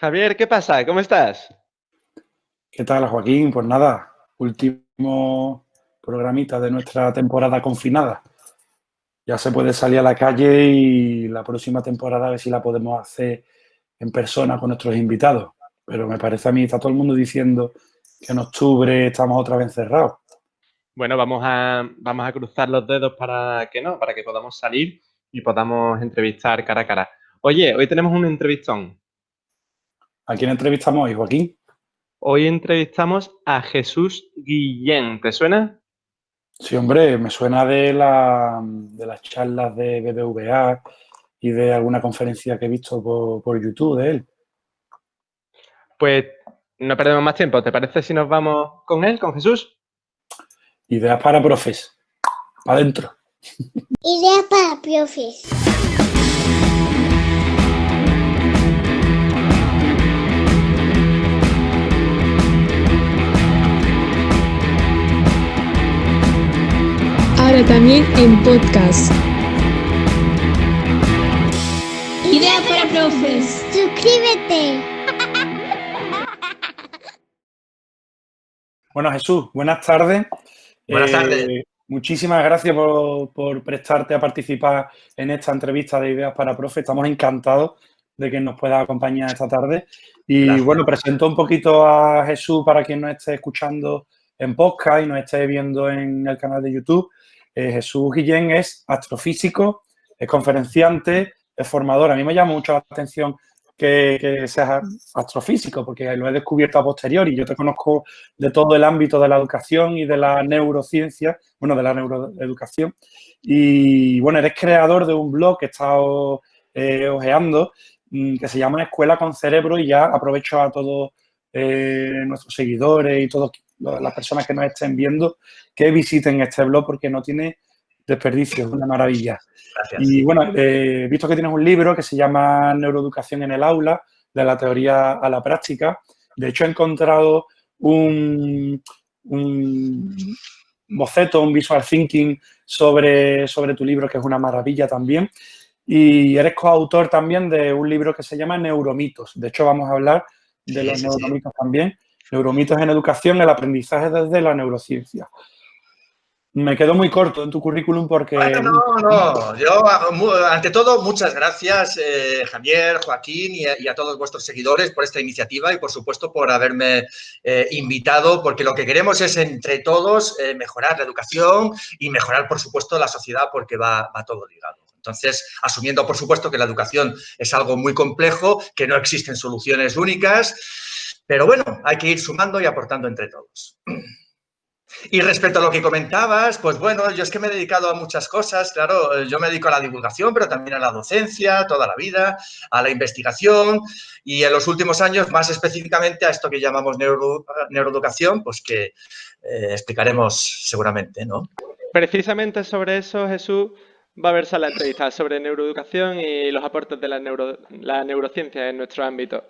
Javier, ¿qué pasa? ¿Cómo estás? ¿Qué tal, Joaquín? Pues nada, último programita de nuestra temporada confinada. Ya se puede salir a la calle y la próxima temporada a ver si la podemos hacer en persona con nuestros invitados. Pero me parece a mí, está todo el mundo diciendo que en octubre estamos otra vez encerrados. Bueno, vamos a cruzar los dedos para que podamos salir y podamos entrevistar cara a cara. Oye, hoy tenemos un entrevistón. ¿A quién entrevistamos hoy, Joaquín? Hoy entrevistamos a Jesús Guillén. ¿Te suena? Sí, hombre, me suena de las charlas de BBVA y de alguna conferencia que he visto por YouTube de él. Pues no perdemos más tiempo. ¿Te parece si nos vamos con él, con Jesús? Ideas para profes. Para adentro. Ideas para profes. Ahora también en podcast. Ideas para profes. Suscríbete. Bueno, Jesús, buenas tardes. Buenas tardes. Muchísimas gracias por prestarte a participar en esta entrevista de Ideas para Profe. Estamos encantados de que nos pueda acompañar esta tarde. Y Gracias. bueno, presento un poquito a Jesús para quien nos esté escuchando en podcast y nos esté viendo en el canal de YouTube. Jesús Guillén es astrofísico, es conferenciante, es formador. A mí me llama mucho la atención que seas astrofísico, porque lo he descubierto a posteriori. Yo te conozco de todo el ámbito de la educación y de la neurociencia, bueno, de la neuroeducación. Y bueno, eres creador de un blog que he estado hojeando, que se llama Escuela con Cerebro, y ya aprovecho a todos nuestros seguidores y todas las personas que nos estén viendo que visiten este blog porque no tiene desperdicio, es una maravilla. Gracias. Y bueno, he visto que tienes un libro que se llama Neuroeducación en el aula, de la teoría a la práctica. De hecho, he encontrado un boceto, un visual thinking sobre tu libro, que es una maravilla también. Y eres coautor también de un libro que se llama Neuromitos. De hecho, vamos a hablar de los neuromitos también. Neuromitos en educación, el aprendizaje desde la neurociencia. Me quedo muy corto en tu currículum porque... Bueno, no. Yo, ante todo, muchas gracias, Javier, Joaquín y a todos vuestros seguidores por esta iniciativa y, por supuesto, por haberme invitado, porque lo que queremos es, entre todos, mejorar la educación y mejorar, por supuesto, la sociedad, porque va todo ligado. Entonces, asumiendo, por supuesto, que la educación es algo muy complejo, que no existen soluciones únicas, pero bueno, hay que ir sumando y aportando entre todos. Y respecto a lo que comentabas, pues bueno, yo es que me he dedicado a muchas cosas, claro, yo me dedico a la divulgación, pero también a la docencia, toda la vida, a la investigación y en los últimos años, más específicamente a esto que llamamos neuroeducación, pues que explicaremos seguramente, ¿no? Precisamente sobre eso, Jesús, va a verse la entrevista sobre neuroeducación y los aportes de la neurociencia en nuestro ámbito.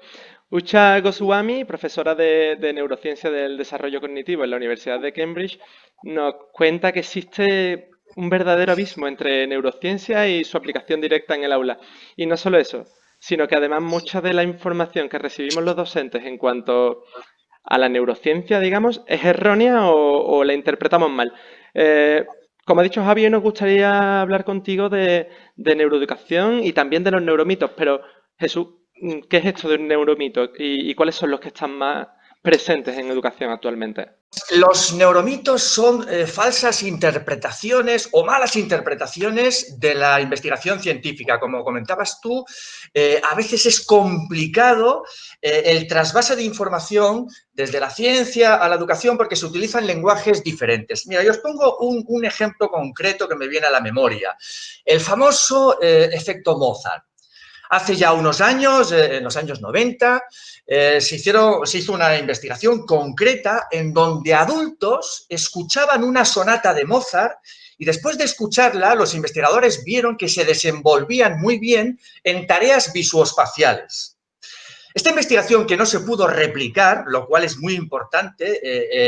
Ucha Goswami, profesora de neurociencia del desarrollo cognitivo en la Universidad de Cambridge, nos cuenta que existe un verdadero abismo entre neurociencia y su aplicación directa en el aula. Y no solo eso, sino que además mucha de la información que recibimos los docentes en cuanto a la neurociencia, digamos, es errónea o la interpretamos mal. Como ha dicho Javier, nos gustaría hablar contigo de neuroeducación y también de los neuromitos, pero Jesús, ¿qué es esto de un neuromito y cuáles son los que están más presentes en educación actualmente? Los neuromitos son falsas interpretaciones o malas interpretaciones de la investigación científica. Como comentabas tú, a veces es complicado el trasvase de información desde la ciencia a la educación porque se utilizan lenguajes diferentes. Mira, yo os pongo un ejemplo concreto que me viene a la memoria. El famoso efecto Mozart. Hace ya unos años, en los años 90, se hizo una investigación concreta en donde adultos escuchaban una sonata de Mozart y después de escucharla, los investigadores vieron que se desenvolvían muy bien en tareas visoespaciales. Esta investigación que no se pudo replicar, lo cual es muy importante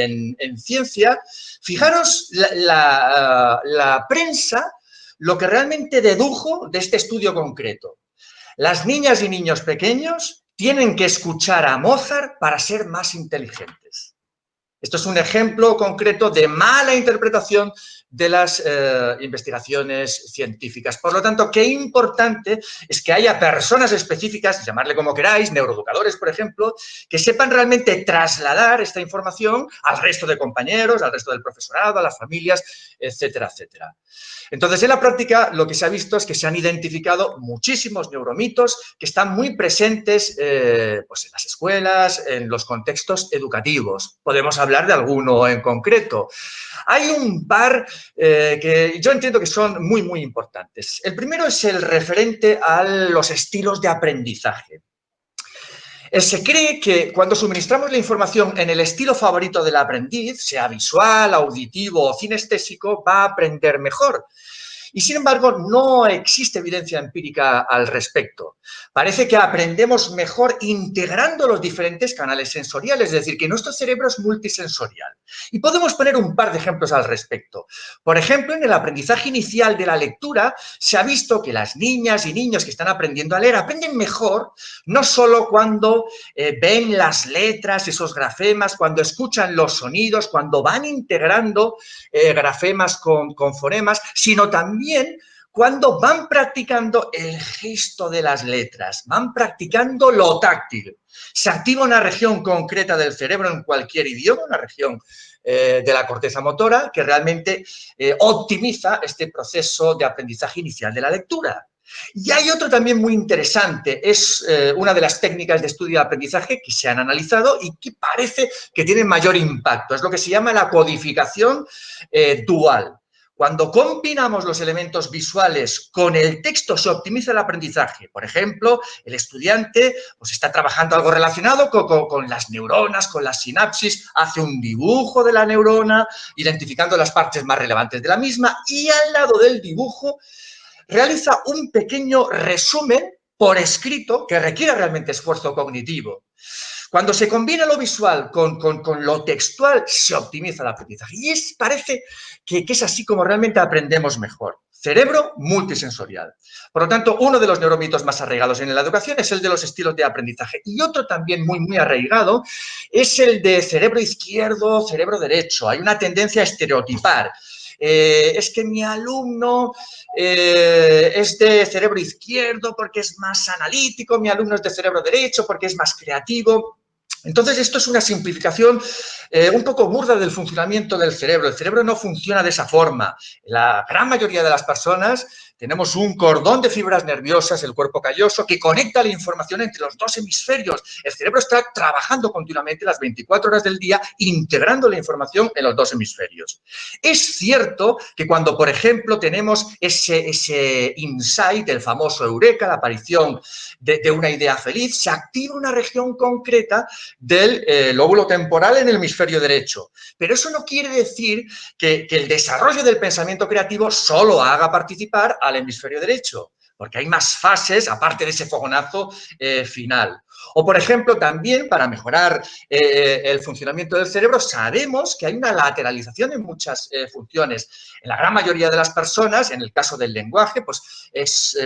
en ciencia, fijaros la prensa lo que realmente dedujo de este estudio concreto. Las niñas y niños pequeños tienen que escuchar a Mozart para ser más inteligentes. Esto es un ejemplo concreto de mala interpretación de las investigaciones científicas. Por lo tanto, qué importante es que haya personas específicas, llamarle como queráis, neuroeducadores, por ejemplo, que sepan realmente trasladar esta información al resto de compañeros, al resto del profesorado, a las familias, etcétera, etcétera. Entonces, en la práctica, lo que se ha visto es que se han identificado muchísimos neuromitos que están muy presentes pues en las escuelas, en los contextos educativos. Podemos hablar de alguno en concreto. Hay un par que yo entiendo que son muy, muy importantes. El primero es el referente a los estilos de aprendizaje. Se cree que cuando suministramos la información en el estilo favorito del aprendiz, sea visual, auditivo o cinestésico, va a aprender mejor. Y, sin embargo, no existe evidencia empírica al respecto. Parece que aprendemos mejor integrando los diferentes canales sensoriales, es decir, que nuestro cerebro es multisensorial. Y podemos poner un par de ejemplos al respecto. Por ejemplo, en el aprendizaje inicial de la lectura, se ha visto que las niñas y niños que están aprendiendo a leer aprenden mejor, no solo cuando ven las letras, esos grafemas, cuando escuchan los sonidos, cuando van integrando grafemas con fonemas, sino también cuando van practicando el gesto de las letras, van practicando lo táctil. Se activa una región concreta del cerebro en cualquier idioma, una región de la corteza motora que realmente optimiza este proceso de aprendizaje inicial de la lectura. Y hay otro también muy interesante, es una de las técnicas de estudio de aprendizaje que se han analizado y que parece que tienen mayor impacto, es lo que se llama la codificación dual. Cuando combinamos los elementos visuales con el texto se optimiza el aprendizaje. Por ejemplo, el estudiante pues, está trabajando algo relacionado con las neuronas, con las sinapsis, hace un dibujo de la neurona, identificando las partes más relevantes de la misma y al lado del dibujo realiza un pequeño resumen por escrito que requiere realmente esfuerzo cognitivo. Cuando se combina lo visual con lo textual, se optimiza el aprendizaje. Y parece que es así como realmente aprendemos mejor. Cerebro multisensorial. Por lo tanto, uno de los neuromitos más arraigados en la educación es el de los estilos de aprendizaje. Y otro también muy, muy arraigado es el de cerebro izquierdo, cerebro derecho. Hay una tendencia a estereotipar. Es que mi alumno es de cerebro izquierdo porque es más analítico, mi alumno es de cerebro derecho porque es más creativo. Entonces, esto es una simplificación un poco burda del funcionamiento del cerebro. El cerebro no funciona de esa forma. La gran mayoría de las personas tenemos un cordón de fibras nerviosas, el cuerpo calloso, que conecta la información entre los dos hemisferios. El cerebro está trabajando continuamente las 24 horas del día, integrando la información en los dos hemisferios. Es cierto que cuando, por ejemplo, tenemos ese insight, el famoso eureka, la aparición de una idea feliz, se activa una región concreta del lóbulo temporal en el hemisferio derecho. Pero eso no quiere decir que el desarrollo del pensamiento creativo solo haga participar al hemisferio derecho, porque hay más fases aparte de ese fogonazo final. O, por ejemplo, también para mejorar el funcionamiento del cerebro, sabemos que hay una lateralización en muchas funciones. En la gran mayoría de las personas, en el caso del lenguaje, pues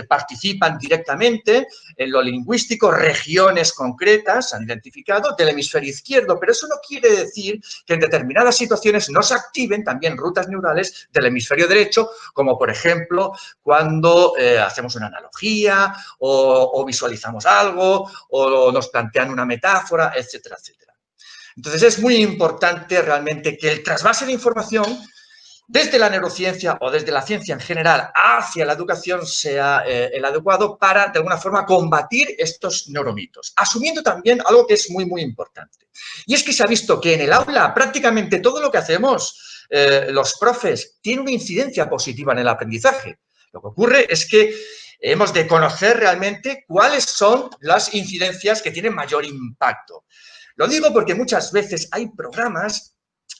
participan directamente en lo lingüístico, regiones concretas han identificado del hemisferio izquierdo, pero eso no quiere decir que en determinadas situaciones no se activen también rutas neurales del hemisferio derecho, como por ejemplo cuando hacemos una analogía o visualizamos algo o nos plantean una metáfora, etcétera, etcétera. Entonces, es muy importante realmente que el trasvase de información desde la neurociencia o desde la ciencia en general hacia la educación sea el adecuado para, de alguna forma, combatir estos neuromitos. Asumiendo también algo que es muy, muy importante. Y es que se ha visto que en el aula prácticamente todo lo que hacemos los profes tiene una incidencia positiva en el aprendizaje. Lo que ocurre es que hemos de conocer realmente cuáles son las incidencias que tienen mayor impacto. Lo digo porque muchas veces hay programas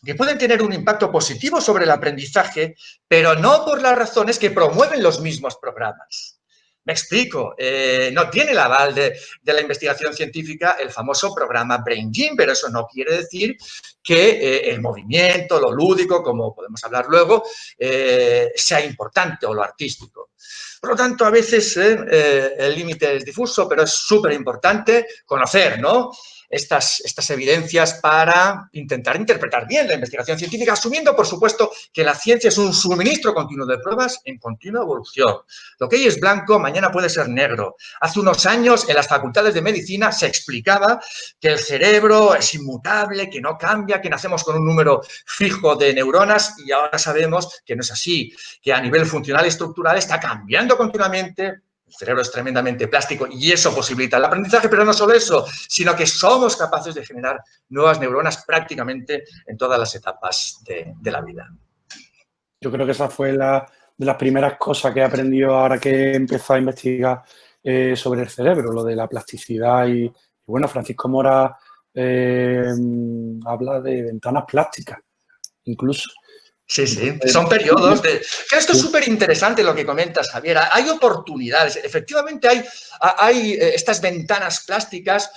que pueden tener un impacto positivo sobre el aprendizaje, pero no por las razones que promueven los mismos programas. Me explico, no tiene el aval de la investigación científica el famoso programa Brain Gym, pero eso no quiere decir que el movimiento, lo lúdico, como podemos hablar luego, sea importante o lo artístico. Por lo tanto, a veces el límite es difuso, pero es súper importante conocer, ¿no?, estas evidencias para intentar interpretar bien la investigación científica, asumiendo, por supuesto, que la ciencia es un suministro continuo de pruebas en continua evolución. Lo que hoy es blanco, mañana puede ser negro. Hace unos años, en las facultades de medicina se explicaba que el cerebro es inmutable, que no cambia, que nacemos con un número fijo de neuronas, y ahora sabemos que no es así, que a nivel funcional y estructural está cambiando continuamente. El cerebro es tremendamente plástico y eso posibilita el aprendizaje, pero no solo eso, sino que somos capaces de generar nuevas neuronas prácticamente en todas las etapas de la vida. Yo creo que esa fue de las primeras cosas que he aprendido ahora que he empezado a investigar sobre el cerebro, lo de la plasticidad y bueno, Francisco Mora habla de ventanas plásticas, incluso. Sí, sí, son periodos de... Esto es súper interesante lo que comentas, Javier. Hay oportunidades. Efectivamente, hay estas ventanas plásticas.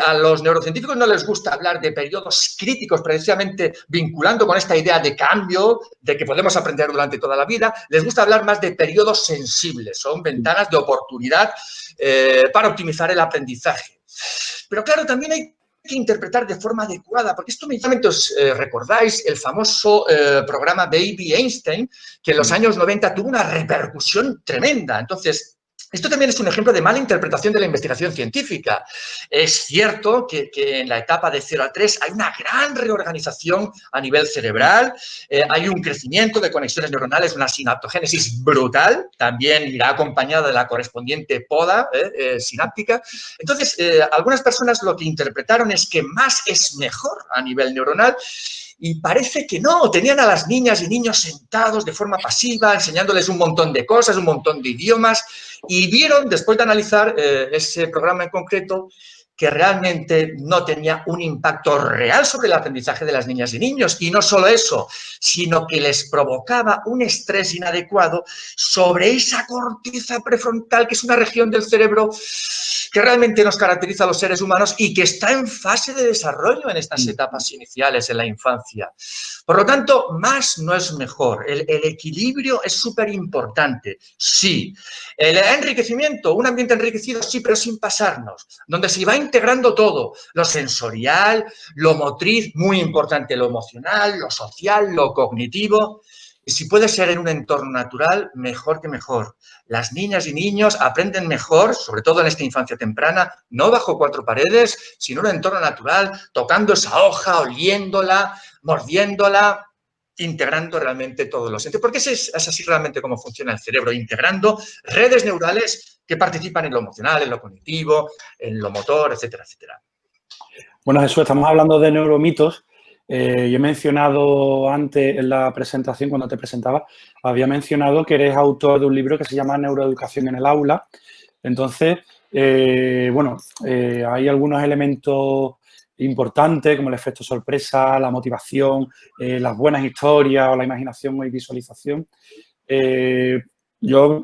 A los neurocientíficos no les gusta hablar de periodos críticos, precisamente vinculando con esta idea de cambio, de que podemos aprender durante toda la vida. Les gusta hablar más de periodos sensibles. Son ventanas de oportunidad para optimizar el aprendizaje. Pero claro, también hay que interpretar de forma adecuada, porque esto inmediatamente os recordáis el famoso programa Baby Einstein, que en los años 90 tuvo una repercusión tremenda. Entonces, esto también es un ejemplo de mala interpretación de la investigación científica. Es cierto que en la etapa de 0 a 3 hay una gran reorganización a nivel cerebral, hay un crecimiento de conexiones neuronales, una sinaptogénesis brutal, también irá acompañada de la correspondiente poda sináptica. Entonces, algunas personas lo que interpretaron es que más es mejor a nivel neuronal. Y parece que no, tenían a las niñas y niños sentados de forma pasiva, enseñándoles un montón de cosas, un montón de idiomas, y vieron, después de analizar ese programa en concreto, que realmente no tenía un impacto real sobre el aprendizaje de las niñas y niños. Y no solo eso, sino que les provocaba un estrés inadecuado sobre esa corteza prefrontal, que es una región del cerebro que realmente nos caracteriza a los seres humanos y que está en fase de desarrollo en estas etapas iniciales, en la infancia. Por lo tanto, más no es mejor. El equilibrio es súper importante, sí. El enriquecimiento, un ambiente enriquecido, sí, pero sin pasarnos, donde se va integrando todo, lo sensorial, lo motriz, muy importante, lo emocional, lo social, lo cognitivo. Y si puede ser en un entorno natural, mejor que mejor. Las niñas y niños aprenden mejor, sobre todo en esta infancia temprana, no bajo 4 paredes, sino en un entorno natural, tocando esa hoja, oliéndola, mordiéndola, integrando realmente todos los sentidos. Porque es así realmente como funciona el cerebro, integrando redes neurales que participan en lo emocional, en lo cognitivo, en lo motor, etcétera, etcétera. Bueno, Jesús, estamos hablando de neuromitos. Yo he mencionado antes en la presentación, cuando te presentaba, había mencionado que eres autor de un libro que se llama Neuroeducación en el aula. Entonces, hay algunos elementos importantes como el efecto sorpresa, la motivación, las buenas historias o la imaginación y visualización. Yo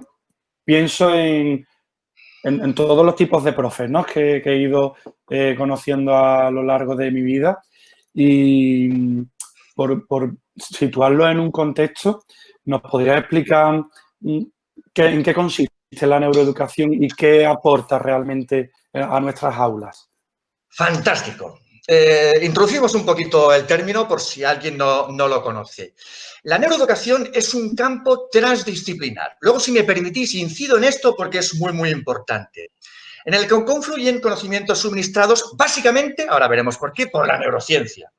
pienso en todos los tipos de profes, ¿no?, que he ido conociendo a lo largo de mi vida. Y por situarlo en un contexto, ¿nos podrías explicar en qué consiste la neuroeducación y qué aporta realmente a nuestras aulas? Fantástico. Introducimos un poquito el término por si alguien no lo conoce. La neuroeducación es un campo transdisciplinar. Luego, si me permitís, incido en esto porque es muy, muy importante. En el que confluyen conocimientos suministrados básicamente, ahora veremos por qué, por la neurociencia,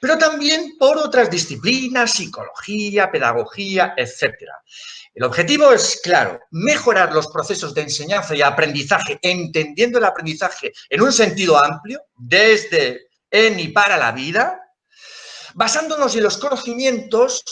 pero también por otras disciplinas, psicología, pedagogía, etcétera. El objetivo es, claro, mejorar los procesos de enseñanza y aprendizaje, entendiendo el aprendizaje en un sentido amplio, desde, en y para la vida, basándonos en los conocimientos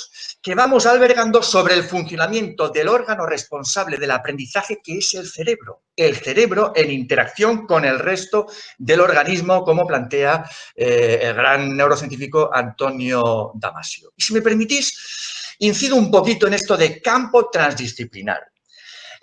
que vamos albergando sobre el funcionamiento del órgano responsable del aprendizaje, que es el cerebro. El cerebro en interacción con el resto del organismo, como plantea el gran neurocientífico Antonio Damasio. Y si me permitís, incido un poquito en esto de campo transdisciplinar.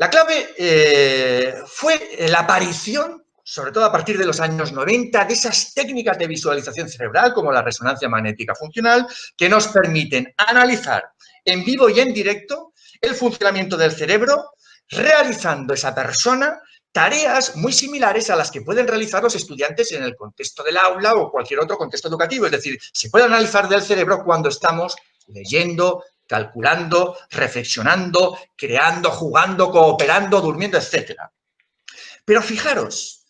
La clave fue la aparición, sobre todo a partir de los años 90, de esas técnicas de visualización cerebral, como la resonancia magnética funcional, que nos permiten analizar en vivo y en directo el funcionamiento del cerebro, realizando esa persona tareas muy similares a las que pueden realizar los estudiantes en el contexto del aula o cualquier otro contexto educativo. Es decir, se puede analizar del cerebro cuando estamos leyendo, calculando, reflexionando, creando, jugando, cooperando, durmiendo, etc. Pero fijaros,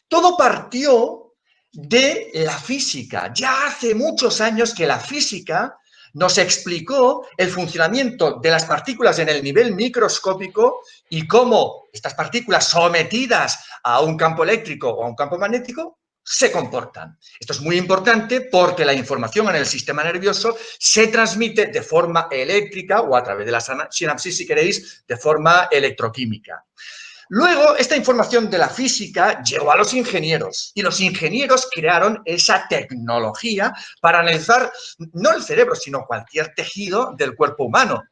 todo partió de la física. Ya hace muchos años que la física nos explicó el funcionamiento de las partículas en el nivel microscópico y cómo estas partículas sometidas a un campo eléctrico o a un campo magnético se comportan. Esto es muy importante porque la información en el sistema nervioso se transmite de forma eléctrica o a través de la sinapsis, si queréis, de forma electroquímica. Luego, esta información de la física llegó a los ingenieros y los ingenieros crearon esa tecnología para analizar no el cerebro, sino cualquier tejido del cuerpo humano.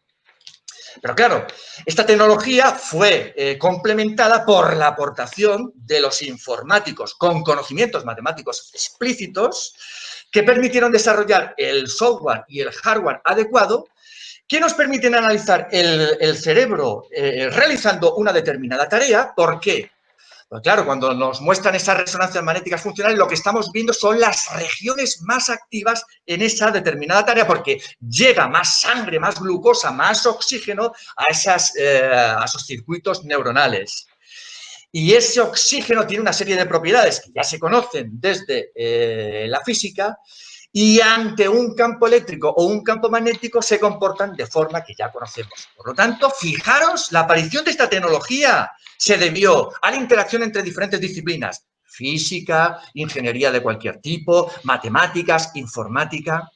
Pero claro, esta tecnología fue complementada por la aportación de los informáticos con conocimientos matemáticos explícitos que permitieron desarrollar el software y el hardware adecuado que nos permiten analizar el cerebro realizando una determinada tarea. ¿Por qué? Pues claro, cuando nos muestran esas resonancias magnéticas funcionales, lo que estamos viendo son las regiones más activas en esa determinada tarea, porque llega más sangre, más glucosa, más oxígeno a esos circuitos neuronales. Y ese oxígeno tiene una serie de propiedades que ya se conocen desde la física, y ante un campo eléctrico o un campo magnético se comportan de forma que ya conocemos. Por lo tanto, fijaros, la aparición de esta tecnología se debió a la interacción entre diferentes disciplinas: física, ingeniería de cualquier tipo, matemáticas, informática.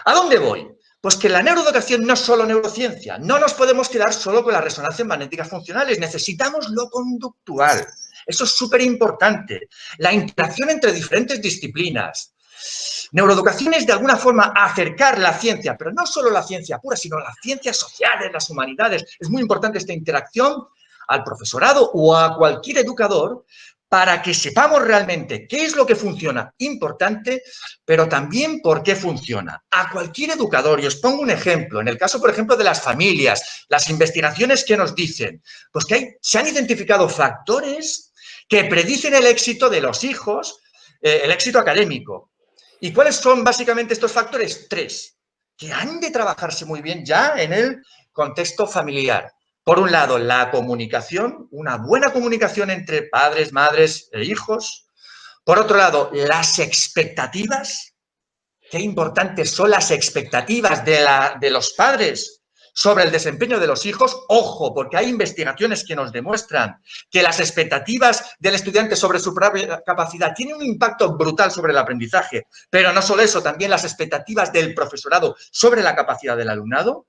¿A dónde voy? Pues que la neuroeducación no es solo neurociencia. No nos podemos quedar solo con las resonancias magnéticas funcionales. Necesitamos lo conductual. Eso es súper importante. La interacción entre diferentes disciplinas. Neuroeducación es, de alguna forma, acercar la ciencia, pero no solo la ciencia pura, sino las ciencias sociales, las humanidades. Es muy importante esta interacción al profesorado o a cualquier educador para que sepamos realmente qué es lo que funciona, importante, pero también por qué funciona. A cualquier educador, y os pongo un ejemplo, en el caso, por ejemplo, de las familias, las investigaciones que nos dicen, pues que se han identificado factores que predicen el éxito de los hijos, el éxito académico. ¿Y cuáles son básicamente estos factores? 3, que han de trabajarse muy bien ya en el contexto familiar. Por un lado, la comunicación, una buena comunicación entre padres, madres e hijos. Por otro lado, las expectativas. Qué importantes son las expectativas de los padres sobre el desempeño de los hijos. Ojo, porque hay investigaciones que nos demuestran que las expectativas del estudiante sobre su propia capacidad tienen un impacto brutal sobre el aprendizaje. Pero no solo eso, también las expectativas del profesorado sobre la capacidad del alumnado.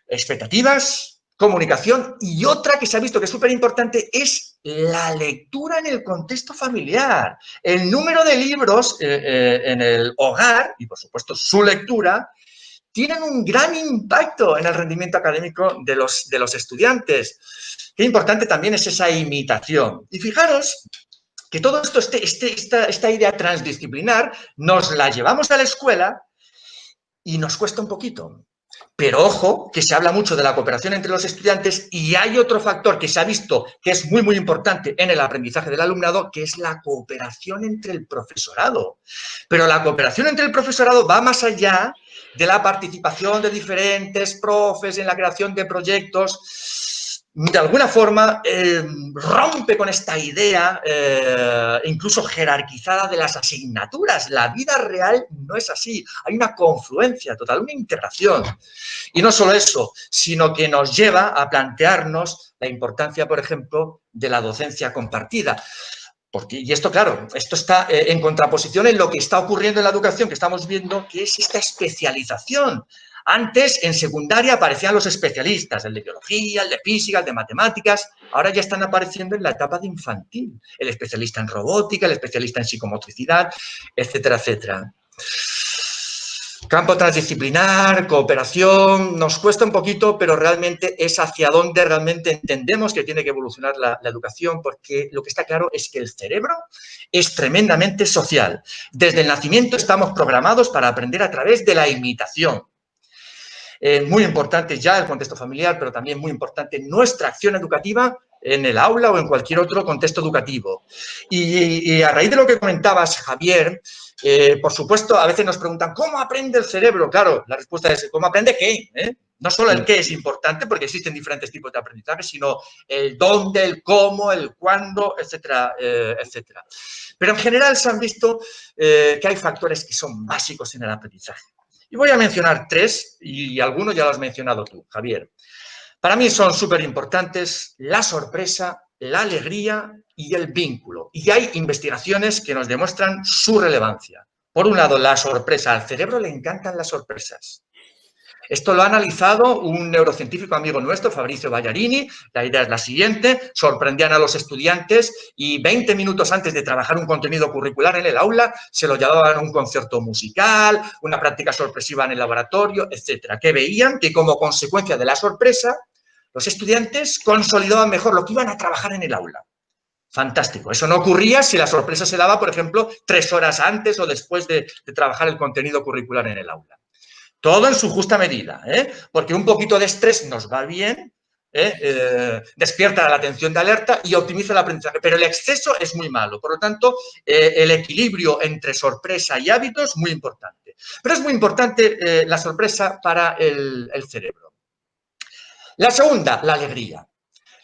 Expectativas, comunicación, y otra que se ha visto que es súper importante es la lectura en el contexto familiar. El número de libros en el hogar y, por supuesto, su lectura tienen un gran impacto en el rendimiento académico de los estudiantes. Qué importante también es esa imitación. Y fijaros que todo esto, esta idea transdisciplinar, nos la llevamos a la escuela y nos cuesta un poquito. Pero ojo, que se habla mucho de la cooperación entre los estudiantes y hay otro factor que se ha visto que es muy, muy importante en el aprendizaje del alumnado, que es la cooperación entre el profesorado. Pero la cooperación entre el profesorado va más allá de la participación de diferentes profes en la creación de proyectos. De alguna forma, rompe con esta idea incluso jerarquizada de las asignaturas. La vida real no es así. Hay una confluencia total, una integración. Y no solo eso, sino que nos lleva a plantearnos la importancia, por ejemplo, de la docencia compartida. Y esto, claro, esto está en contraposición en lo que está ocurriendo en la educación, que estamos viendo, que es esta especialización. Antes, en secundaria, aparecían los especialistas, el de biología, el de física, el de matemáticas. Ahora ya están apareciendo en la etapa de infantil. El especialista en robótica, el especialista en psicomotricidad, etcétera, etcétera. Campo transdisciplinar, cooperación, nos cuesta un poquito, pero realmente es hacia donde realmente entendemos que tiene que evolucionar la educación, porque lo que está claro es que el cerebro es tremendamente social. Desde el nacimiento estamos programados para aprender a través de la imitación. Muy importante ya el contexto familiar, pero también muy importante nuestra acción educativa en el aula o en cualquier otro contexto educativo. Y a raíz de lo que comentabas, Javier, por supuesto, a veces nos preguntan, ¿cómo aprende el cerebro? Claro, la respuesta es, ¿cómo aprende qué? No solo el qué es importante, porque existen diferentes tipos de aprendizaje, sino el dónde, el cómo, el cuándo, etcétera, etcétera. Pero en general se han visto que hay factores que son básicos en el aprendizaje. Y voy a mencionar 3, y algunos ya lo has mencionado tú, Javier. Para mí son súper importantes la sorpresa, la alegría y el vínculo. Y hay investigaciones que nos demuestran su relevancia. Por un lado, la sorpresa. Al cerebro le encantan las sorpresas. Esto lo ha analizado un neurocientífico amigo nuestro, Fabrizio Ballarini. La idea es la siguiente: sorprendían a los estudiantes y 20 minutos antes de trabajar un contenido curricular en el aula, se lo llevaban a un concierto musical, una práctica sorpresiva en el laboratorio, etcétera. Que veían que como consecuencia de la sorpresa, los estudiantes consolidaban mejor lo que iban a trabajar en el aula. Fantástico. Eso no ocurría si la sorpresa se daba, por ejemplo, 3 horas antes o después de trabajar el contenido curricular en el aula. Todo en su justa medida, porque un poquito de estrés nos va bien, despierta la atención de alerta y optimiza el aprendizaje, pero el exceso es muy malo. Por lo tanto, el equilibrio entre sorpresa y hábito es muy importante. Pero es muy importante la sorpresa para el cerebro. La segunda, la alegría.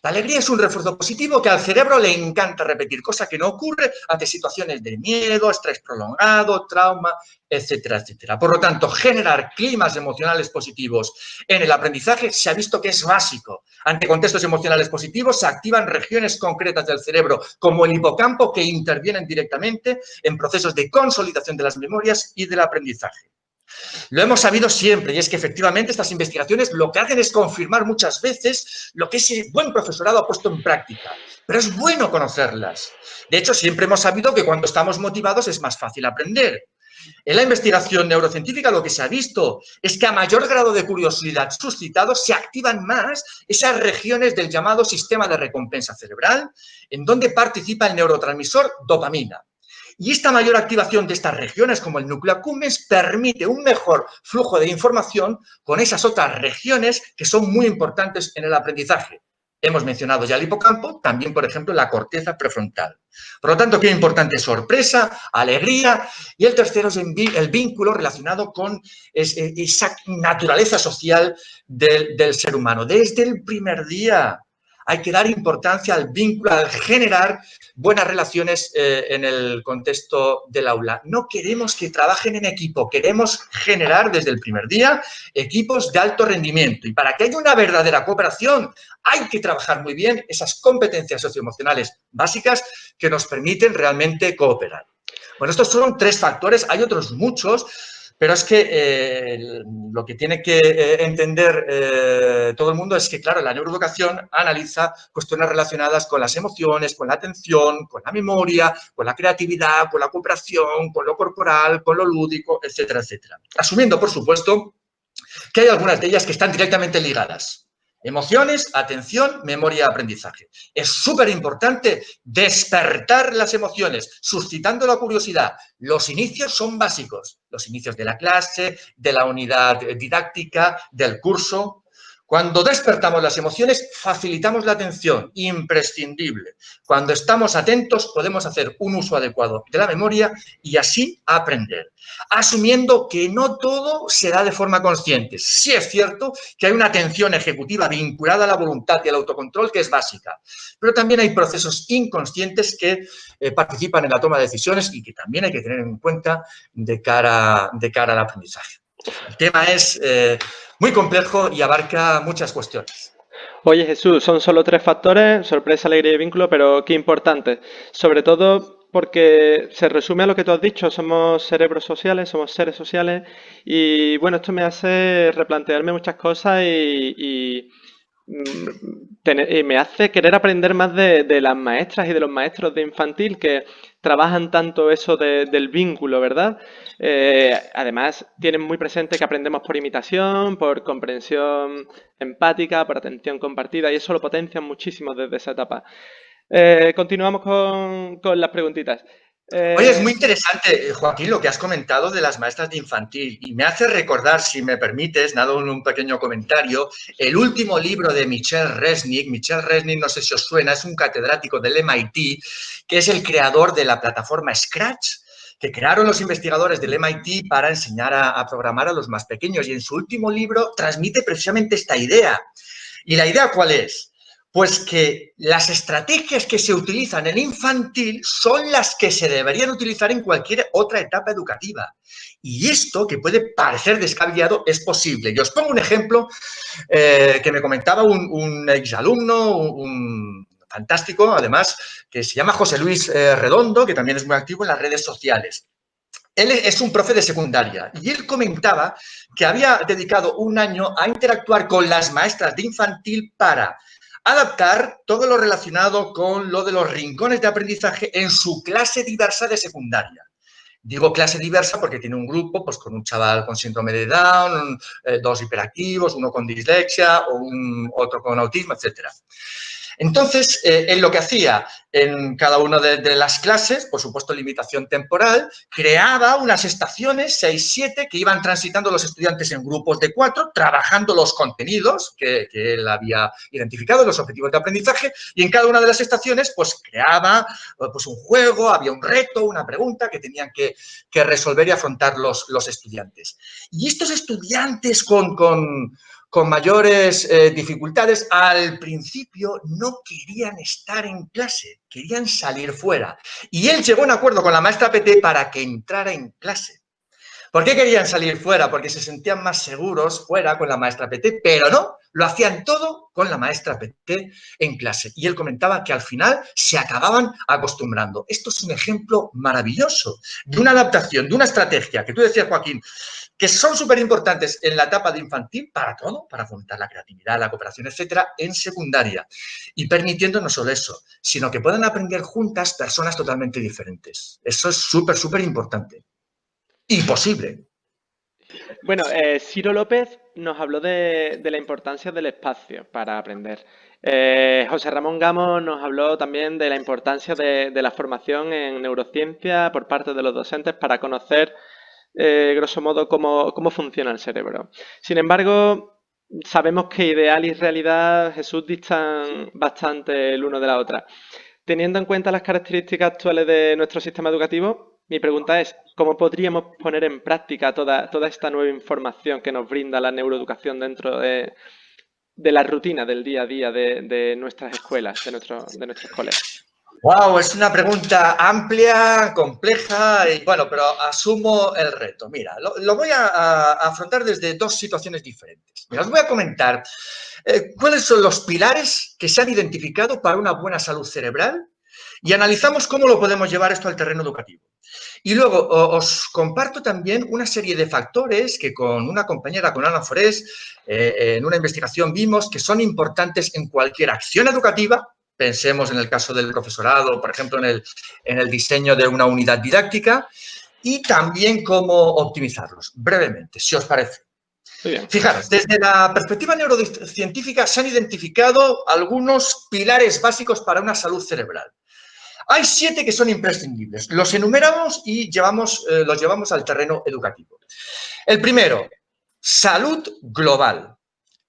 La alegría es un refuerzo positivo que al cerebro le encanta repetir, cosa que no ocurre ante situaciones de miedo, estrés prolongado, trauma, etcétera, etcétera. Por lo tanto, generar climas emocionales positivos en el aprendizaje se ha visto que es básico. Ante contextos emocionales positivos se activan regiones concretas del cerebro, como el hipocampo, que intervienen directamente en procesos de consolidación de las memorias y del aprendizaje. Lo hemos sabido siempre, y es que efectivamente estas investigaciones lo que hacen es confirmar muchas veces lo que ese buen profesorado ha puesto en práctica. Pero es bueno conocerlas. De hecho, siempre hemos sabido que cuando estamos motivados es más fácil aprender. En la investigación neurocientífica lo que se ha visto es que a mayor grado de curiosidad suscitado se activan más esas regiones del llamado sistema de recompensa cerebral, en donde participa el neurotransmisor dopamina. Y esta mayor activación de estas regiones, como el núcleo accumbens, permite un mejor flujo de información con esas otras regiones que son muy importantes en el aprendizaje. Hemos mencionado ya el hipocampo, también, por ejemplo, la corteza prefrontal. Por lo tanto, qué importante: sorpresa, alegría, y el tercero es el vínculo relacionado con esa naturaleza social del ser humano. Desde el primer día hay que dar importancia al vínculo, al generar buenas relaciones en el contexto del aula. No queremos que trabajen en equipo, queremos generar desde el primer día equipos de alto rendimiento. Y para que haya una verdadera cooperación hay que trabajar muy bien esas competencias socioemocionales básicas que nos permiten realmente cooperar. Bueno, estos son 3 factores, hay otros muchos, pero es que lo que tiene que entender todo el mundo es que, claro, la neuroeducación analiza cuestiones relacionadas con las emociones, con la atención, con la memoria, con la creatividad, con la cooperación, con lo corporal, con lo lúdico, etcétera, etcétera. Asumiendo, por supuesto, que hay algunas de ellas que están directamente ligadas. Emociones, atención, memoria, aprendizaje. Es súper importante despertar las emociones, suscitando la curiosidad. Los inicios son básicos. Los inicios de la clase, de la unidad didáctica, del curso. Cuando despertamos las emociones, facilitamos la atención, imprescindible. Cuando estamos atentos, podemos hacer un uso adecuado de la memoria y así aprender. Asumiendo que no todo se da de forma consciente. Sí es cierto que hay una atención ejecutiva vinculada a la voluntad y al autocontrol que es básica, pero también hay procesos inconscientes que participan en la toma de decisiones y que también hay que tener en cuenta de cara al aprendizaje. El tema es muy complejo y abarca muchas cuestiones. Oye, Jesús, son solo 3 factores: sorpresa, alegría y vínculo, pero qué importante. Sobre todo porque se resume a lo que tú has dicho: somos cerebros sociales, somos seres sociales, y bueno, esto me hace replantearme muchas cosas y y me hace querer aprender más de las maestras y de los maestros de infantil que trabajan tanto eso del vínculo, ¿verdad? Además, tienen muy presente que aprendemos por imitación, por comprensión empática, por atención compartida, y eso lo potencian muchísimo desde esa etapa. Continuamos con las preguntitas. Oye, es muy interesante, Joaquín, lo que has comentado de las maestras de infantil y me hace recordar, si me permites, nada, un pequeño comentario, el último libro de Michel Resnick. Michel Resnick, no sé si os suena, es un catedrático del MIT, que es el creador de la plataforma Scratch, que crearon los investigadores del MIT para enseñar a programar a los más pequeños. Y en su último libro transmite precisamente esta idea. ¿Y la idea cuál es? Pues que las estrategias que se utilizan en infantil son las que se deberían utilizar en cualquier otra etapa educativa. Y esto, que puede parecer descabellado, es posible. Yo os pongo un ejemplo que me comentaba un exalumno, un fantástico, además, que se llama José Luis Redondo, que también es muy activo en las redes sociales. Él es un profe de secundaria y él comentaba que había dedicado un año a interactuar con las maestras de infantil para adaptar todo lo relacionado con lo de los rincones de aprendizaje en su clase diversa de secundaria. Digo clase diversa porque tiene un grupo pues, con un chaval con síndrome de Down, 2 hiperactivos, uno con dislexia o otro con autismo, etcétera. Entonces, él lo que hacía en cada una de las clases, por supuesto limitación temporal, creaba unas estaciones, 6, 7, que iban transitando los estudiantes en grupos de 4, trabajando los contenidos que él había identificado, los objetivos de aprendizaje, y en cada una de las estaciones, pues, creaba pues, un juego, había un reto, una pregunta que tenían que resolver y afrontar los estudiantes. Y estos estudiantes con mayores dificultades, al principio no querían estar en clase, querían salir fuera. Y él llegó a un acuerdo con la maestra PT para que entrara en clase. ¿Por qué querían salir fuera? Porque se sentían más seguros fuera con la maestra PT, pero no, lo hacían todo con la maestra PT en clase. Y él comentaba que al final se acababan acostumbrando. Esto es un ejemplo maravilloso de una adaptación, de una estrategia que tú decías, Joaquín, que son súper importantes en la etapa de infantil para todo, para fomentar la creatividad, la cooperación, etcétera, en secundaria. Y permitiendo no solo eso, sino que puedan aprender juntas personas totalmente diferentes. Eso es súper, súper importante. Imposible. Bueno, Ciro López nos habló de la importancia del espacio para aprender. José Ramón Gamos nos habló también de la importancia de la formación en neurociencia por parte de los docentes para conocer, grosso modo, cómo funciona el cerebro. Sin embargo, sabemos que ideal y realidad, Jesús, distan bastante el uno de la otra. Teniendo en cuenta las características actuales de nuestro sistema educativo, mi pregunta es, ¿cómo podríamos poner en práctica toda esta nueva información que nos brinda la neuroeducación dentro de la rutina del día a día de nuestras escuelas, de nuestros colegios? Wow, es una pregunta amplia, compleja y bueno, pero asumo el reto. Mira, lo voy a afrontar desde 2 situaciones diferentes. Mira, os voy a comentar cuáles son los pilares que se han identificado para una buena salud cerebral y analizamos cómo lo podemos llevar esto al terreno educativo. Y luego os comparto también una serie de factores que con una compañera, con Ana Forés, en una investigación vimos que son importantes en cualquier acción educativa. Pensemos en el caso del profesorado, por ejemplo, en el diseño de una unidad didáctica y también cómo optimizarlos. Brevemente, si os parece. Muy bien. Fijaros, desde la perspectiva neurocientífica se han identificado algunos pilares básicos para una salud cerebral. Hay 7 que son imprescindibles. Los enumeramos y los llevamos al terreno educativo. El primero, salud global.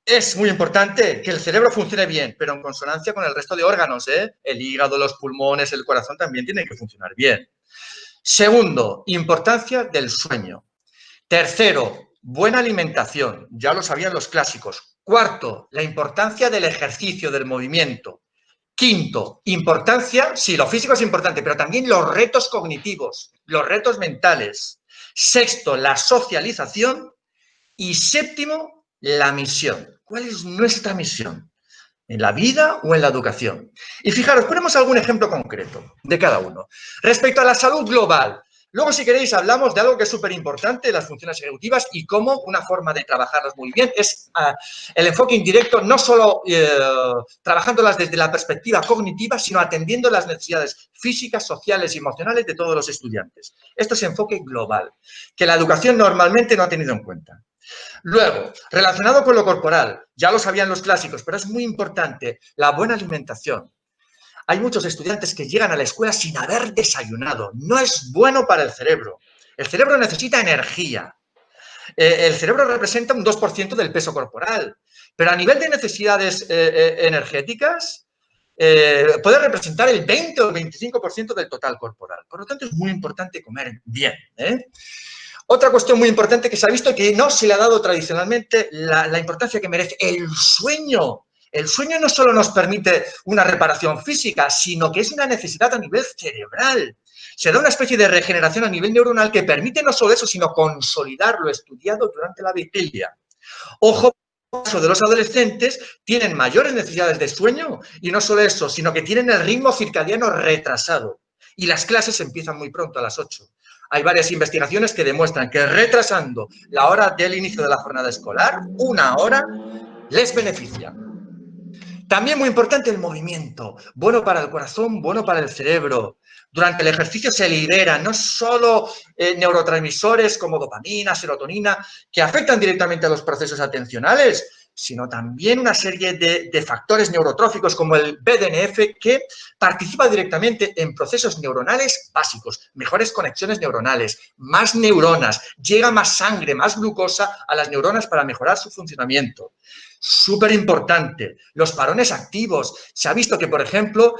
Es muy importante que el cerebro funcione bien, pero en consonancia con el resto de órganos, ¿eh? El hígado, los pulmones, el corazón también tienen que funcionar bien. Segundo, importancia del sueño. Tercero, buena alimentación. Ya lo sabían los clásicos. Cuarto, la importancia del ejercicio, del movimiento. Quinto, importancia, sí, lo físico es importante, pero también los retos cognitivos, los retos mentales. Sexto, la socialización. Y séptimo, la misión. ¿Cuál es nuestra misión? ¿En la vida o en la educación? Y fijaros, ponemos algún ejemplo concreto de cada uno. Respecto a la salud global, Luego, si queréis, hablamos de algo que es súper importante, las funciones ejecutivas y cómo una forma de trabajarlas muy bien es el enfoque indirecto, no solo trabajándolas desde la perspectiva cognitiva, sino atendiendo las necesidades físicas, sociales y emocionales de todos los estudiantes. Esto es enfoque global, que la educación normalmente no ha tenido en cuenta. Luego, relacionado con lo corporal, ya lo sabían los clásicos, pero es muy importante, la buena alimentación. Hay muchos estudiantes que llegan a la escuela sin haber desayunado. No es bueno para el cerebro. El cerebro necesita energía. El cerebro representa un 2% del peso corporal, pero a nivel de necesidades energéticas puede representar el 20 o el 25% del total corporal. Por lo tanto, es muy importante comer bien. Otra cuestión muy importante que se ha visto que no se le ha dado tradicionalmente la importancia que merece, el sueño. El sueño no solo nos permite una reparación física, sino que es una necesidad a nivel cerebral. Se da una especie de regeneración a nivel neuronal que permite no solo eso, sino consolidar lo estudiado durante la vigilia. Ojo, en el caso de los adolescentes, tienen mayores necesidades de sueño y no solo eso, sino que tienen el ritmo circadiano retrasado. Y las clases empiezan muy pronto, a las 8. Hay varias investigaciones que demuestran que retrasando la hora del inicio de la jornada escolar, 1 hora, les beneficia. También muy importante el movimiento, bueno para el corazón, bueno para el cerebro. Durante el ejercicio se liberan no solo neurotransmisores como dopamina, serotonina, que afectan directamente a los procesos atencionales, sino también una serie de factores neurotróficos como el BDNF que participa directamente en procesos neuronales básicos, mejores conexiones neuronales, más neuronas, llega más sangre, más glucosa a las neuronas para mejorar su funcionamiento. Súper importante, los parones activos. Se ha visto que, por ejemplo,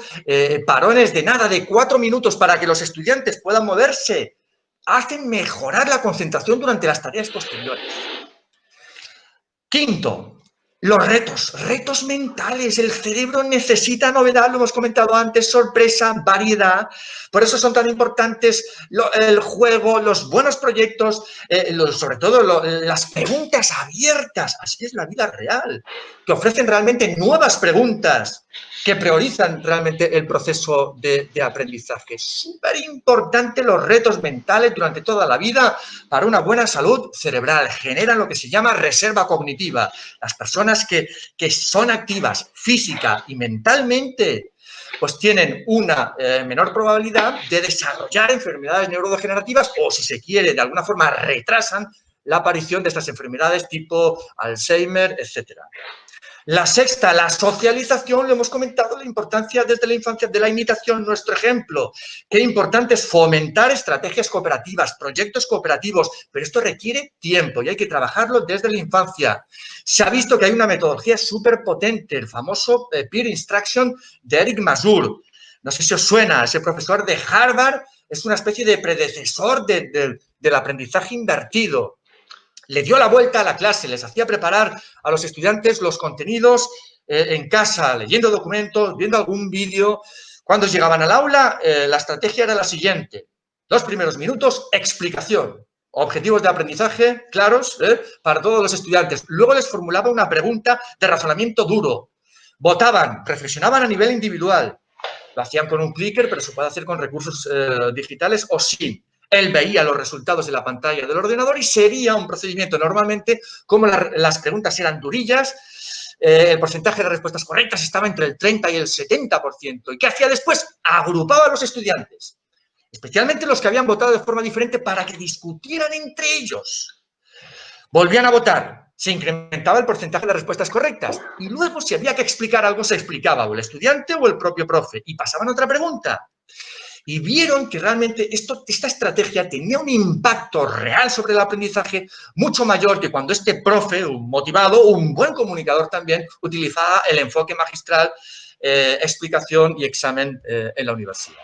parones de nada, de 4 minutos para que los estudiantes puedan moverse, hacen mejorar la concentración durante las tareas posteriores. Quinto, los retos mentales. El cerebro necesita novedad, lo hemos comentado antes, sorpresa, variedad. Por eso son tan importantes el juego, los buenos proyectos, sobre todo las preguntas abiertas. Así es la vida real, que ofrecen realmente nuevas preguntas, que priorizan realmente el proceso de aprendizaje. Súper importante los retos mentales durante toda la vida para una buena salud cerebral. Generan lo que se llama reserva cognitiva. Las personas que son activas física y mentalmente, pues tienen una menor probabilidad de desarrollar enfermedades neurodegenerativas o, si se quiere, de alguna forma retrasan la aparición de estas enfermedades tipo Alzheimer, etcétera. La sexta, la socialización, lo hemos comentado, la importancia desde la infancia de la imitación, nuestro ejemplo. Qué importante es fomentar estrategias cooperativas, proyectos cooperativos, pero esto requiere tiempo y hay que trabajarlo desde la infancia. Se ha visto que hay una metodología súper potente, el famoso Peer Instruction de Eric Mazur. No sé si os suena, ese profesor de Harvard es una especie de predecesor del aprendizaje invertido. Le dio la vuelta a la clase, les hacía preparar a los estudiantes los contenidos en casa, leyendo documentos, viendo algún vídeo. Cuando llegaban al aula, la estrategia era la siguiente. 2 primeros minutos, explicación. Objetivos de aprendizaje claros para todos los estudiantes. Luego les formulaba una pregunta de razonamiento duro. Votaban, reflexionaban a nivel individual. Lo hacían con un clicker, pero se puede hacer con recursos digitales o sin. Él veía los resultados de la pantalla del ordenador y seguía un procedimiento normalmente, como las preguntas eran durillas, el porcentaje de respuestas correctas estaba entre el 30 y el 70%. ¿Y qué hacía después? Agrupaba a los estudiantes, especialmente los que habían votado de forma diferente, para que discutieran entre ellos. Volvían a votar, se incrementaba el porcentaje de respuestas correctas y luego, si había que explicar algo, se explicaba o el estudiante o el propio profe y pasaban a otra pregunta. Y vieron que realmente esta estrategia tenía un impacto real sobre el aprendizaje mucho mayor que cuando este profe, un motivado, un buen comunicador también, utilizaba el enfoque magistral, explicación y examen en la universidad.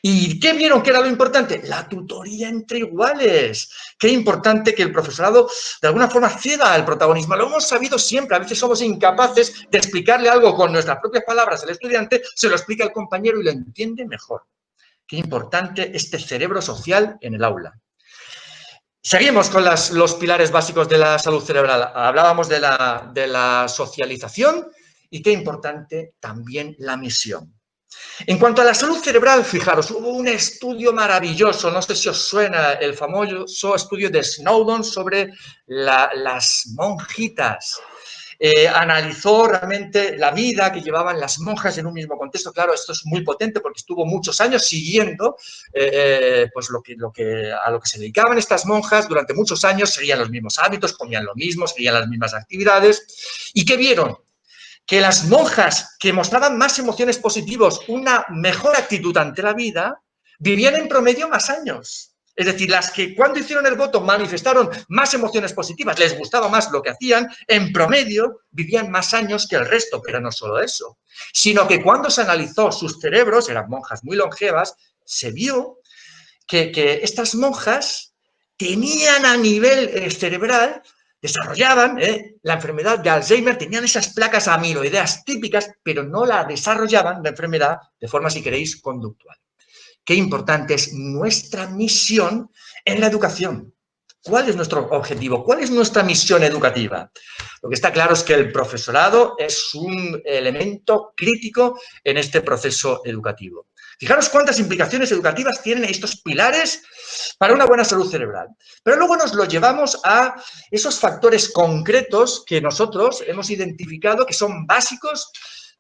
¿Y qué vieron que era lo importante? La tutoría entre iguales. Qué importante que el profesorado de alguna forma ceda el protagonismo. Lo hemos sabido siempre. A veces somos incapaces de explicarle algo con nuestras propias palabras al estudiante, se lo explica el compañero y lo entiende mejor. Qué importante este cerebro social en el aula. Seguimos con los pilares básicos de la salud cerebral. Hablábamos de la socialización y qué importante también la misión. En cuanto a la salud cerebral, fijaros, hubo un estudio maravilloso, no sé si os suena el famoso estudio de Snowdon sobre las monjitas. Analizó realmente la vida que llevaban las monjas en un mismo contexto. Claro, esto es muy potente porque estuvo muchos años siguiendo pues a lo que se dedicaban estas monjas durante muchos años, seguían los mismos hábitos, comían lo mismo, seguían las mismas actividades. ¿Y qué vieron? Que las monjas que mostraban más emociones positivas, una mejor actitud ante la vida, vivían en promedio más años. Es decir, las que cuando hicieron el voto manifestaron más emociones positivas, les gustaba más lo que hacían, en promedio vivían más años que el resto. Pero no solo eso, sino que cuando se analizó sus cerebros, eran monjas muy longevas, se vio que estas monjas tenían a nivel cerebral, desarrollaban la enfermedad de Alzheimer, tenían esas placas amiloideas típicas, pero no la desarrollaban, la enfermedad, de forma, si queréis, conductual. Qué importante es nuestra misión en la educación. ¿Cuál es nuestro objetivo? ¿Cuál es nuestra misión educativa? Lo que está claro es que el profesorado es un elemento crítico en este proceso educativo. Fijaros cuántas implicaciones educativas tienen estos pilares para una buena salud cerebral. Pero luego nos lo llevamos a esos factores concretos que nosotros hemos identificado que son básicos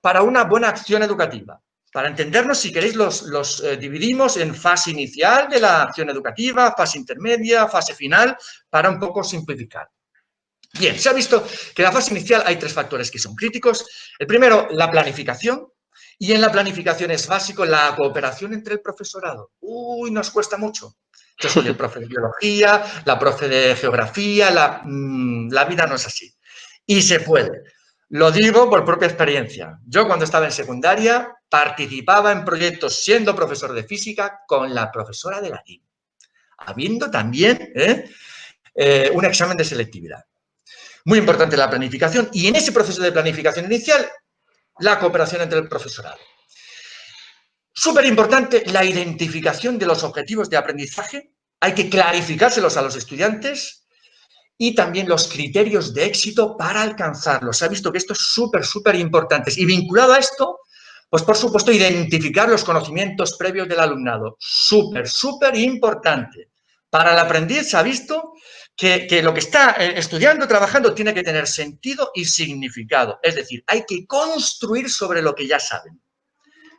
para una buena acción educativa. Para entendernos, si queréis, los dividimos en fase inicial de la acción educativa, fase intermedia, fase final, para un poco simplificar. Bien, se ha visto que en la fase inicial hay 3 factores que son críticos. El primero, la planificación. Y en la planificación es básico la cooperación entre el profesorado. Uy, nos cuesta mucho. Yo soy el profe de biología, la profe de geografía, la vida no es así. Y se puede. Lo digo por propia experiencia. Yo cuando estaba en secundaria participaba en proyectos siendo profesor de física con la profesora de latín, habiendo también un examen de selectividad. Muy importante la planificación y en ese proceso de planificación inicial, la cooperación entre el profesorado. Súper importante la identificación de los objetivos de aprendizaje. Hay que clarificárselos a los estudiantes y también los criterios de éxito para alcanzarlos. Se ha visto que esto es súper importante. Y vinculado a esto, pues por supuesto, identificar los conocimientos previos del alumnado. Súper importante. Para el aprendiz se ha visto que lo que está estudiando, trabajando, tiene que tener sentido y significado. Es decir, hay que construir sobre lo que ya saben.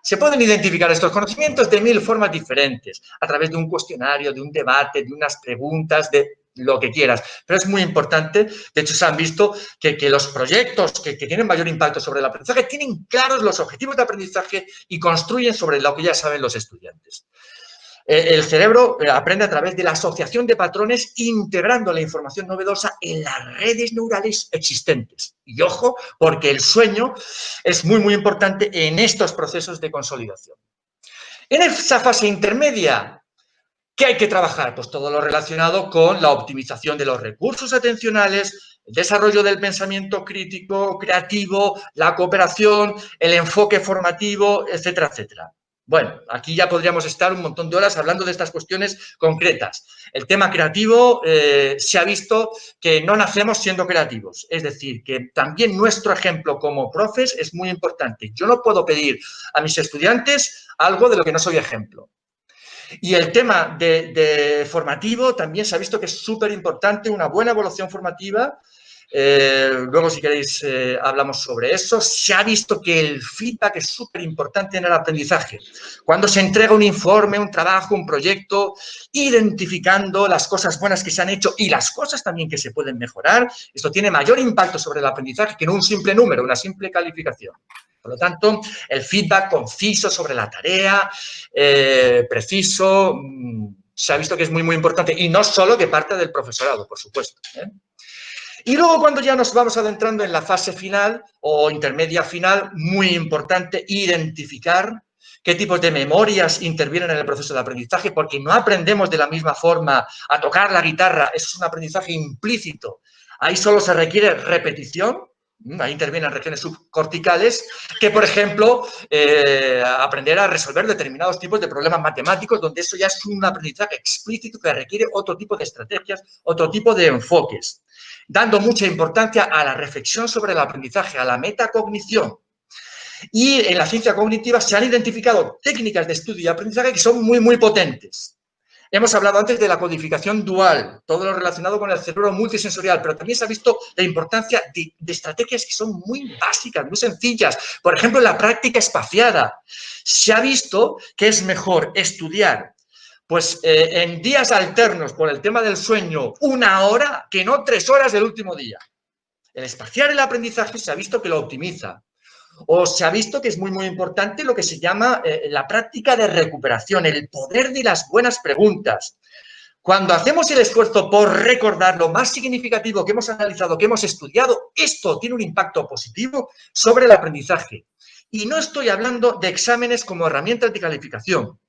Se pueden identificar estos conocimientos de 1000 formas diferentes, a través de un cuestionario, de un debate, de unas preguntas, de lo que quieras. Pero es muy importante, de hecho se han visto que los proyectos que tienen mayor impacto sobre el aprendizaje tienen claros los objetivos de aprendizaje y construyen sobre lo que ya saben los estudiantes. El cerebro aprende a través de la asociación de patrones integrando la información novedosa en las redes neurales existentes. Y ojo, porque el sueño es muy importante en estos procesos de consolidación. En esa fase intermedia, ¿qué hay que trabajar? Pues todo lo relacionado con la optimización de los recursos atencionales, el desarrollo del pensamiento crítico, creativo, la cooperación, el enfoque formativo, etcétera, etcétera. Bueno, aquí ya podríamos estar un montón de horas hablando de estas cuestiones concretas. El tema creativo se ha visto que no nacemos siendo creativos. Es decir, que también nuestro ejemplo como profes es muy importante. Yo no puedo pedir a mis estudiantes algo de lo que no soy ejemplo. Y el tema de formativo también se ha visto que es súper importante, una buena evaluación formativa. Luego, si queréis, hablamos sobre eso. Se ha visto que el feedback es súper importante en el aprendizaje. Cuando se entrega un informe, un trabajo, un proyecto, identificando las cosas buenas que se han hecho y las cosas también que se pueden mejorar, esto tiene mayor impacto sobre el aprendizaje que en un simple número, una simple calificación. Por lo tanto, el feedback conciso sobre la tarea, preciso, se ha visto que es muy importante. Y no solo que parte del profesorado, por supuesto. Y luego, cuando ya nos vamos adentrando en la fase final o intermedia final, muy importante identificar qué tipos de memorias intervienen en el proceso de aprendizaje, porque no aprendemos de la misma forma a tocar la guitarra, eso es un aprendizaje implícito. Ahí solo se requiere repetición, ahí intervienen regiones subcorticales, que, por ejemplo, aprender a resolver determinados tipos de problemas matemáticos, donde eso ya es un aprendizaje explícito que requiere otro tipo de estrategias, otro tipo de enfoques, dando mucha importancia a la reflexión sobre el aprendizaje, a la metacognición. Y en la ciencia cognitiva se han identificado técnicas de estudio y aprendizaje que son muy, muy potentes. Hemos hablado antes de la codificación dual, todo lo relacionado con el cerebro multisensorial, pero también se ha visto la importancia de estrategias que son muy básicas, muy sencillas. Por ejemplo, la práctica espaciada. Se ha visto que es mejor estudiar pues, en días alternos por el tema del sueño 1 hora que no 3 horas del último día. El espaciar el aprendizaje se ha visto que lo optimiza. O se ha visto que es muy, muy importante lo que se llama la práctica de recuperación, el poder de las buenas preguntas. Cuando hacemos el esfuerzo por recordar lo más significativo que hemos analizado, que hemos estudiado, esto tiene un impacto positivo sobre el aprendizaje. Y no estoy hablando de exámenes como herramientas de calificación.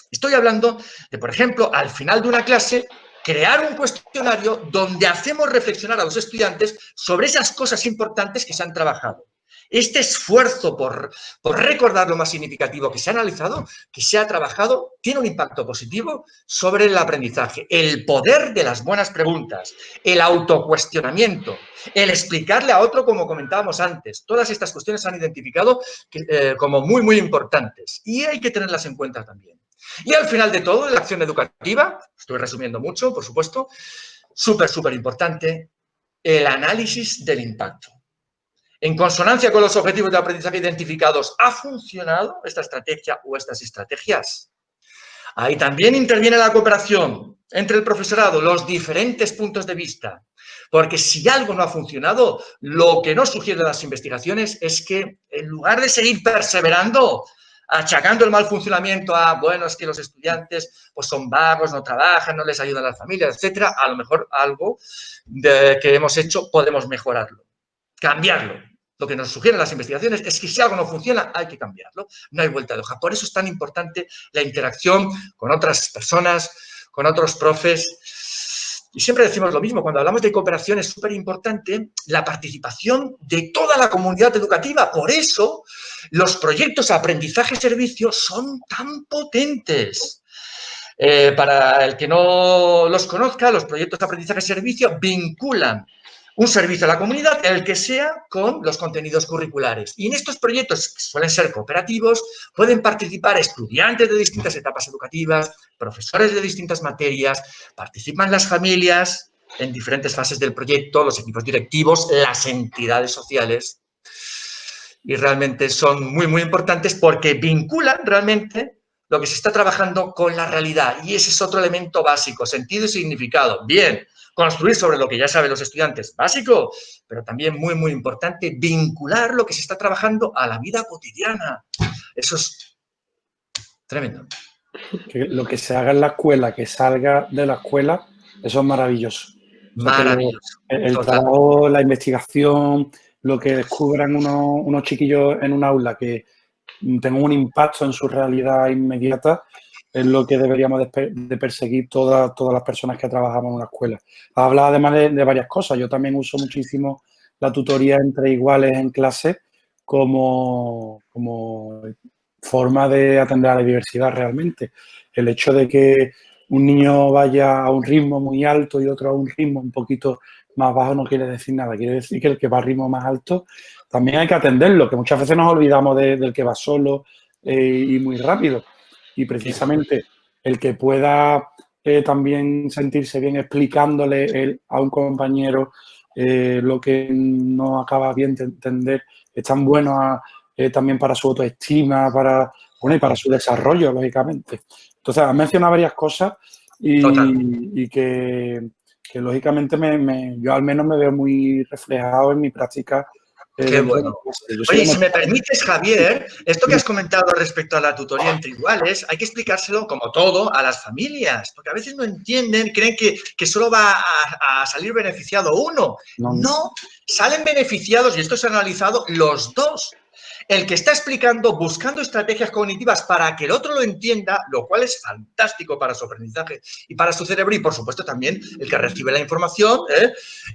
Estoy hablando de, por ejemplo, al final de una clase, crear un cuestionario donde hacemos reflexionar a los estudiantes sobre esas cosas importantes que se han trabajado. Este esfuerzo por recordar lo más significativo que se ha analizado, que se ha trabajado, tiene un impacto positivo sobre el aprendizaje. El poder de las buenas preguntas, el autocuestionamiento, el explicarle a otro, como comentábamos antes. Todas estas cuestiones se han identificado como muy, muy importantes y hay que tenerlas en cuenta también. Y al final de todo, la acción educativa, estoy resumiendo mucho, por supuesto, súper, súper importante, el análisis del impacto. En consonancia con los objetivos de aprendizaje identificados, ¿ha funcionado esta estrategia o estas estrategias? Ahí también interviene la cooperación entre el profesorado, los diferentes puntos de vista. Porque si algo no ha funcionado, lo que nos sugieren las investigaciones es que en lugar de seguir perseverando, achacando el mal funcionamiento a, bueno, es que los estudiantes pues son vagos, no trabajan, no les ayudan a las familias, etcétera, a lo mejor algo que hemos hecho podemos mejorarlo, cambiarlo. Lo que nos sugieren las investigaciones es que si algo no funciona, hay que cambiarlo. No hay vuelta de hoja. Por eso es tan importante la interacción con otras personas, con otros profes. Y siempre decimos lo mismo, cuando hablamos de cooperación es súper importante la participación de toda la comunidad educativa. Por eso los proyectos aprendizaje-servicio son tan potentes. Para el que no los conozca, los proyectos de aprendizaje-servicio vinculan un servicio a la comunidad, el que sea, con los contenidos curriculares. Y en estos proyectos, que suelen ser cooperativos, pueden participar estudiantes de distintas etapas educativas, profesores de distintas materias, participan las familias en diferentes fases del proyecto, los equipos directivos, las entidades sociales. Y realmente son muy, muy importantes porque vinculan realmente lo que se está trabajando con la realidad. Y ese es otro elemento básico, sentido y significado. Bien, construir sobre lo que ya saben los estudiantes, básico, pero también muy, muy importante, vincular lo que se está trabajando a la vida cotidiana. Eso es tremendo. Que lo que se haga en la escuela, que salga de la escuela, eso es maravilloso. Maravilloso. El trabajo, la investigación, lo que descubran unos chiquillos en un aula que tengan un impacto en su realidad inmediata, es lo que deberíamos de perseguir todas las personas que trabajamos en una escuela. Habla además de varias cosas. Yo también uso muchísimo la tutoría entre iguales en clase como forma de atender a la diversidad realmente. El hecho de que un niño vaya a un ritmo muy alto y otro a un ritmo un poquito más bajo no quiere decir nada. Quiere decir que el que va a ritmo más alto también hay que atenderlo, que muchas veces nos olvidamos del que va solo y muy rápido. Y precisamente el que pueda también sentirse bien explicándole a un compañero lo que no acaba bien de entender es tan bueno también para su autoestima, y para su desarrollo, lógicamente. Entonces, has mencionado varias cosas y que lógicamente yo al menos me veo muy reflejado en mi práctica. Qué bueno. Oye, si me permites, Javier, esto que has comentado respecto a la tutoría entre iguales, hay que explicárselo, como todo, a las familias, porque a veces no entienden, creen que solo va a salir beneficiado uno. No, salen beneficiados, y esto se ha analizado, los dos. El que está explicando, buscando estrategias cognitivas para que el otro lo entienda, lo cual es fantástico para su aprendizaje y para su cerebro, y por supuesto también el que recibe la información,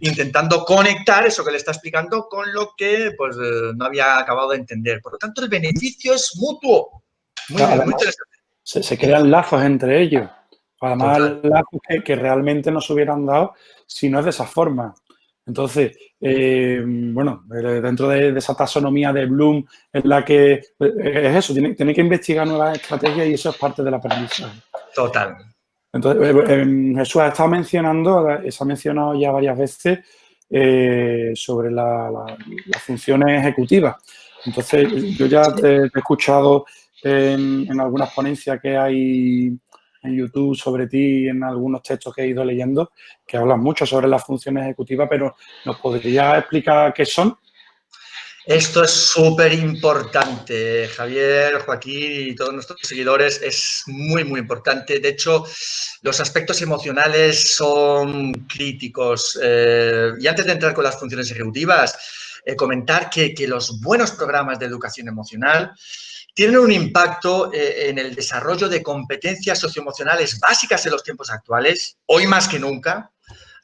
intentando conectar eso que le está explicando con lo que pues, no había acabado de entender. Por lo tanto, el beneficio es mutuo. Muy interesante. Se crean lazos entre ellos. Además, lazos que realmente no se hubieran dado si no es de esa forma. Entonces, bueno, dentro de esa taxonomía de Bloom en la que es eso, tiene que investigar nuevas estrategias y eso es parte del aprendizaje. Total. Entonces, Jesús ha estado mencionando, se ha mencionado ya varias veces sobre las funciones ejecutivas. Entonces, yo ya te he escuchado en algunas ponencias que hay en YouTube sobre ti, en algunos textos que he ido leyendo, que hablan mucho sobre las funciones ejecutivas, pero ¿nos podrías explicar qué son? Esto es súper importante, Javier, Joaquín y todos nuestros seguidores, es muy, muy importante. De hecho, los aspectos emocionales son críticos. Y antes de entrar con las funciones ejecutivas, comentar que los buenos programas de educación emocional tienen un impacto en el desarrollo de competencias socioemocionales básicas en los tiempos actuales, hoy más que nunca.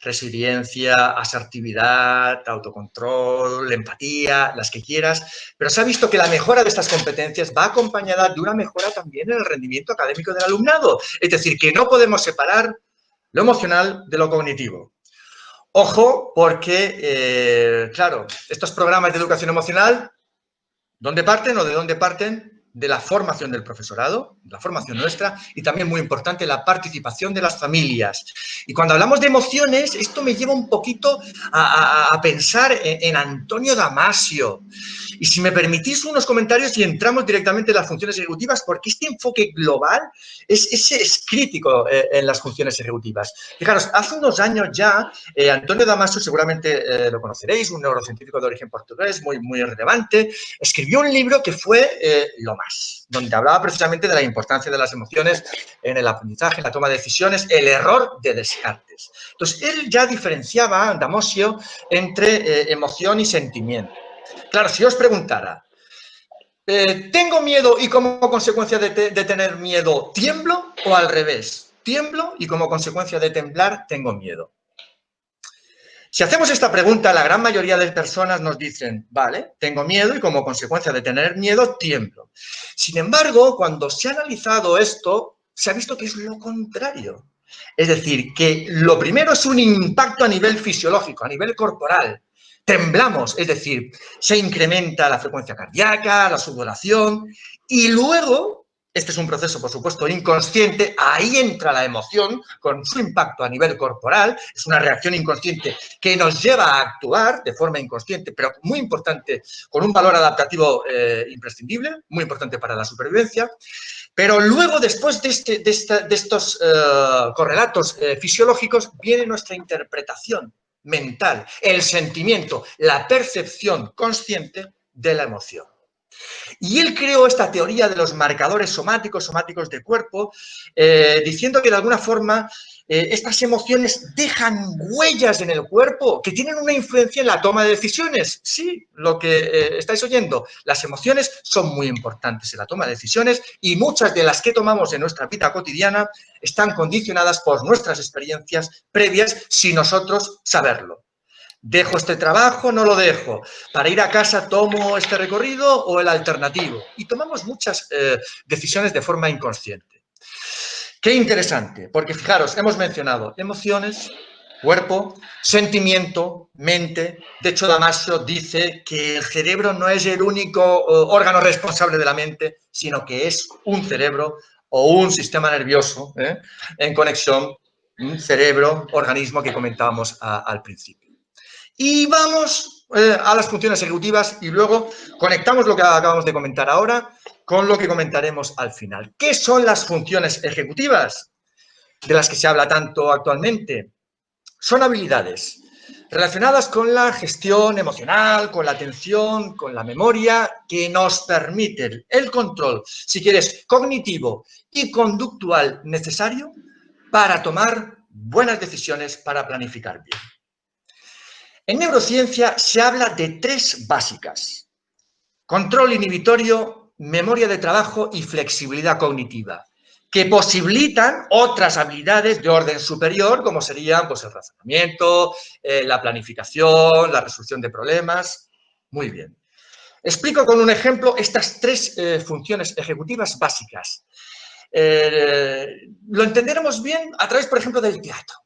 Resiliencia, asertividad, autocontrol, empatía, las que quieras, pero se ha visto que la mejora de estas competencias va acompañada de una mejora también en el rendimiento académico del alumnado. Es decir, que no podemos separar lo emocional de lo cognitivo. Ojo, porque, claro, estos programas de educación emocional, ¿dónde parten o de dónde parten? De la formación del profesorado, la formación nuestra y también, muy importante, la participación de las familias. Y cuando hablamos de emociones, esto me lleva un poquito a pensar en Antonio Damasio. Y si me permitís unos comentarios y entramos directamente en las funciones ejecutivas, porque este enfoque global es crítico en las funciones ejecutivas. Fijaros, hace unos años ya, Antonio Damasio, seguramente lo conoceréis, un neurocientífico de origen portugués muy, muy relevante, escribió un libro que fue Lo Más, donde hablaba precisamente de la importancia de las emociones en el aprendizaje, en la toma de decisiones, el error de Descartes. Entonces, él ya diferenciaba, Damasio, entre emoción y sentimiento. Claro, si yo os preguntara, ¿tengo miedo y como consecuencia de tener miedo tiemblo o al revés? Tiemblo y como consecuencia de temblar tengo miedo. Si hacemos esta pregunta, la gran mayoría de personas nos dicen, vale, tengo miedo y como consecuencia de tener miedo tiemblo. Sin embargo, cuando se ha analizado esto, se ha visto que es lo contrario. Es decir, que lo primero es un impacto a nivel fisiológico, a nivel corporal. Temblamos, es decir, se incrementa la frecuencia cardíaca, la sudoración y luego, este es un proceso, por supuesto, inconsciente, ahí entra la emoción con su impacto a nivel corporal, es una reacción inconsciente que nos lleva a actuar de forma inconsciente, pero muy importante, con un valor adaptativo imprescindible, muy importante para la supervivencia. Pero luego, después de estos correlatos fisiológicos, viene nuestra interpretación mental, el sentimiento, la percepción consciente de la emoción. Y él creó esta teoría de los marcadores somáticos de cuerpo, diciendo que de alguna forma estas emociones dejan huellas en el cuerpo que tienen una influencia en la toma de decisiones. Sí, lo que estáis oyendo, las emociones son muy importantes en la toma de decisiones y muchas de las que tomamos en nuestra vida cotidiana están condicionadas por nuestras experiencias previas sin nosotros saberlo. ¿Dejo este trabajo? ¿No lo dejo? ¿Para ir a casa tomo este recorrido o el alternativo? Y tomamos muchas decisiones de forma inconsciente. Qué interesante, porque fijaros, hemos mencionado emociones, cuerpo, sentimiento, mente. De hecho, Damasio dice que el cerebro no es el único órgano responsable de la mente, sino que es un cerebro o un sistema nervioso en conexión, un cerebro-organismo que comentábamos al principio. Y vamos a las funciones ejecutivas y luego conectamos lo que acabamos de comentar ahora con lo que comentaremos al final. ¿Qué son las funciones ejecutivas de las que se habla tanto actualmente? Son habilidades relacionadas con la gestión emocional, con la atención, con la memoria, que nos permiten el control, si quieres, cognitivo y conductual necesario para tomar buenas decisiones, para planificar bien. En neurociencia se habla de tres básicas: control inhibitorio, memoria de trabajo y flexibilidad cognitiva, que posibilitan otras habilidades de orden superior, como serían pues, el razonamiento, la planificación, la resolución de problemas. Muy bien. Explico con un ejemplo estas tres funciones ejecutivas básicas. Lo entenderemos bien a través, por ejemplo, del teatro.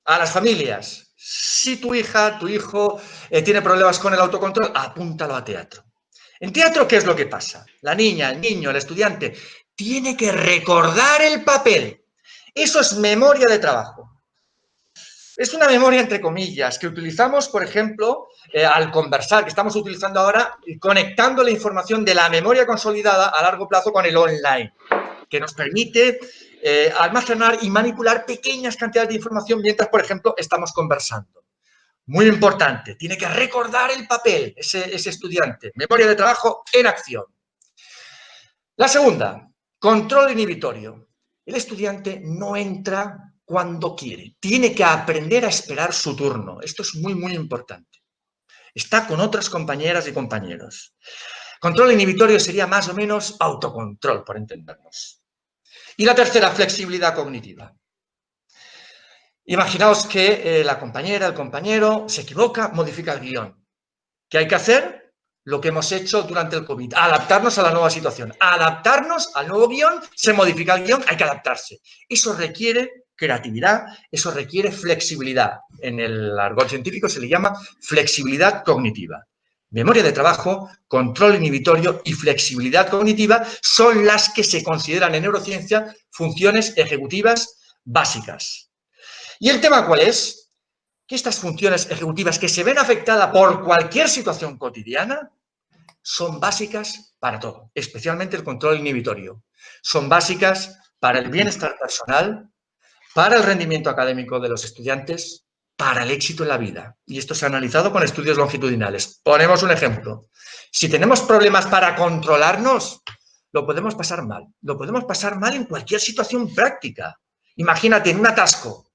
A las familias, Si tu hija, tu hijo tiene problemas con el autocontrol, apúntalo a teatro. En teatro, ¿qué es lo que pasa? La niña, el niño, el estudiante tiene que recordar el papel. Eso es memoria de trabajo. Es una memoria entre comillas que utilizamos, por ejemplo, al conversar, que estamos utilizando ahora, conectando la información de la memoria consolidada a largo plazo con el online, que nos permite almacenar y manipular pequeñas cantidades de información mientras, por ejemplo, estamos conversando. Muy importante, tiene que recordar el papel ese estudiante. Memoria de trabajo en acción. La segunda, control inhibitorio. El estudiante no entra cuando quiere. Tiene que aprender a esperar su turno. Esto es muy, muy importante. Está con otras compañeras y compañeros. Control inhibitorio sería más o menos autocontrol, por entendernos. Y la tercera, flexibilidad cognitiva. Imaginaos que la compañera, el compañero se equivoca, modifica el guión. ¿Qué hay que hacer? Lo que hemos hecho durante el COVID, adaptarnos a la nueva situación, adaptarnos al nuevo guión, se modifica el guión, hay que adaptarse. Eso requiere creatividad, eso requiere flexibilidad. En el argot científico se le llama flexibilidad cognitiva. Memoria de trabajo, control inhibitorio y flexibilidad cognitiva son las que se consideran en neurociencia funciones ejecutivas básicas. ¿Y el tema cuál es? Que estas funciones ejecutivas que se ven afectadas por cualquier situación cotidiana son básicas para todo, especialmente el control inhibitorio. Son básicas para el bienestar personal, para el rendimiento académico de los estudiantes, para el éxito en la vida. Y esto se ha analizado con estudios longitudinales. Ponemos un ejemplo. Si tenemos problemas para controlarnos, lo podemos pasar mal. Lo podemos pasar mal en cualquier situación práctica. Imagínate, en un atasco.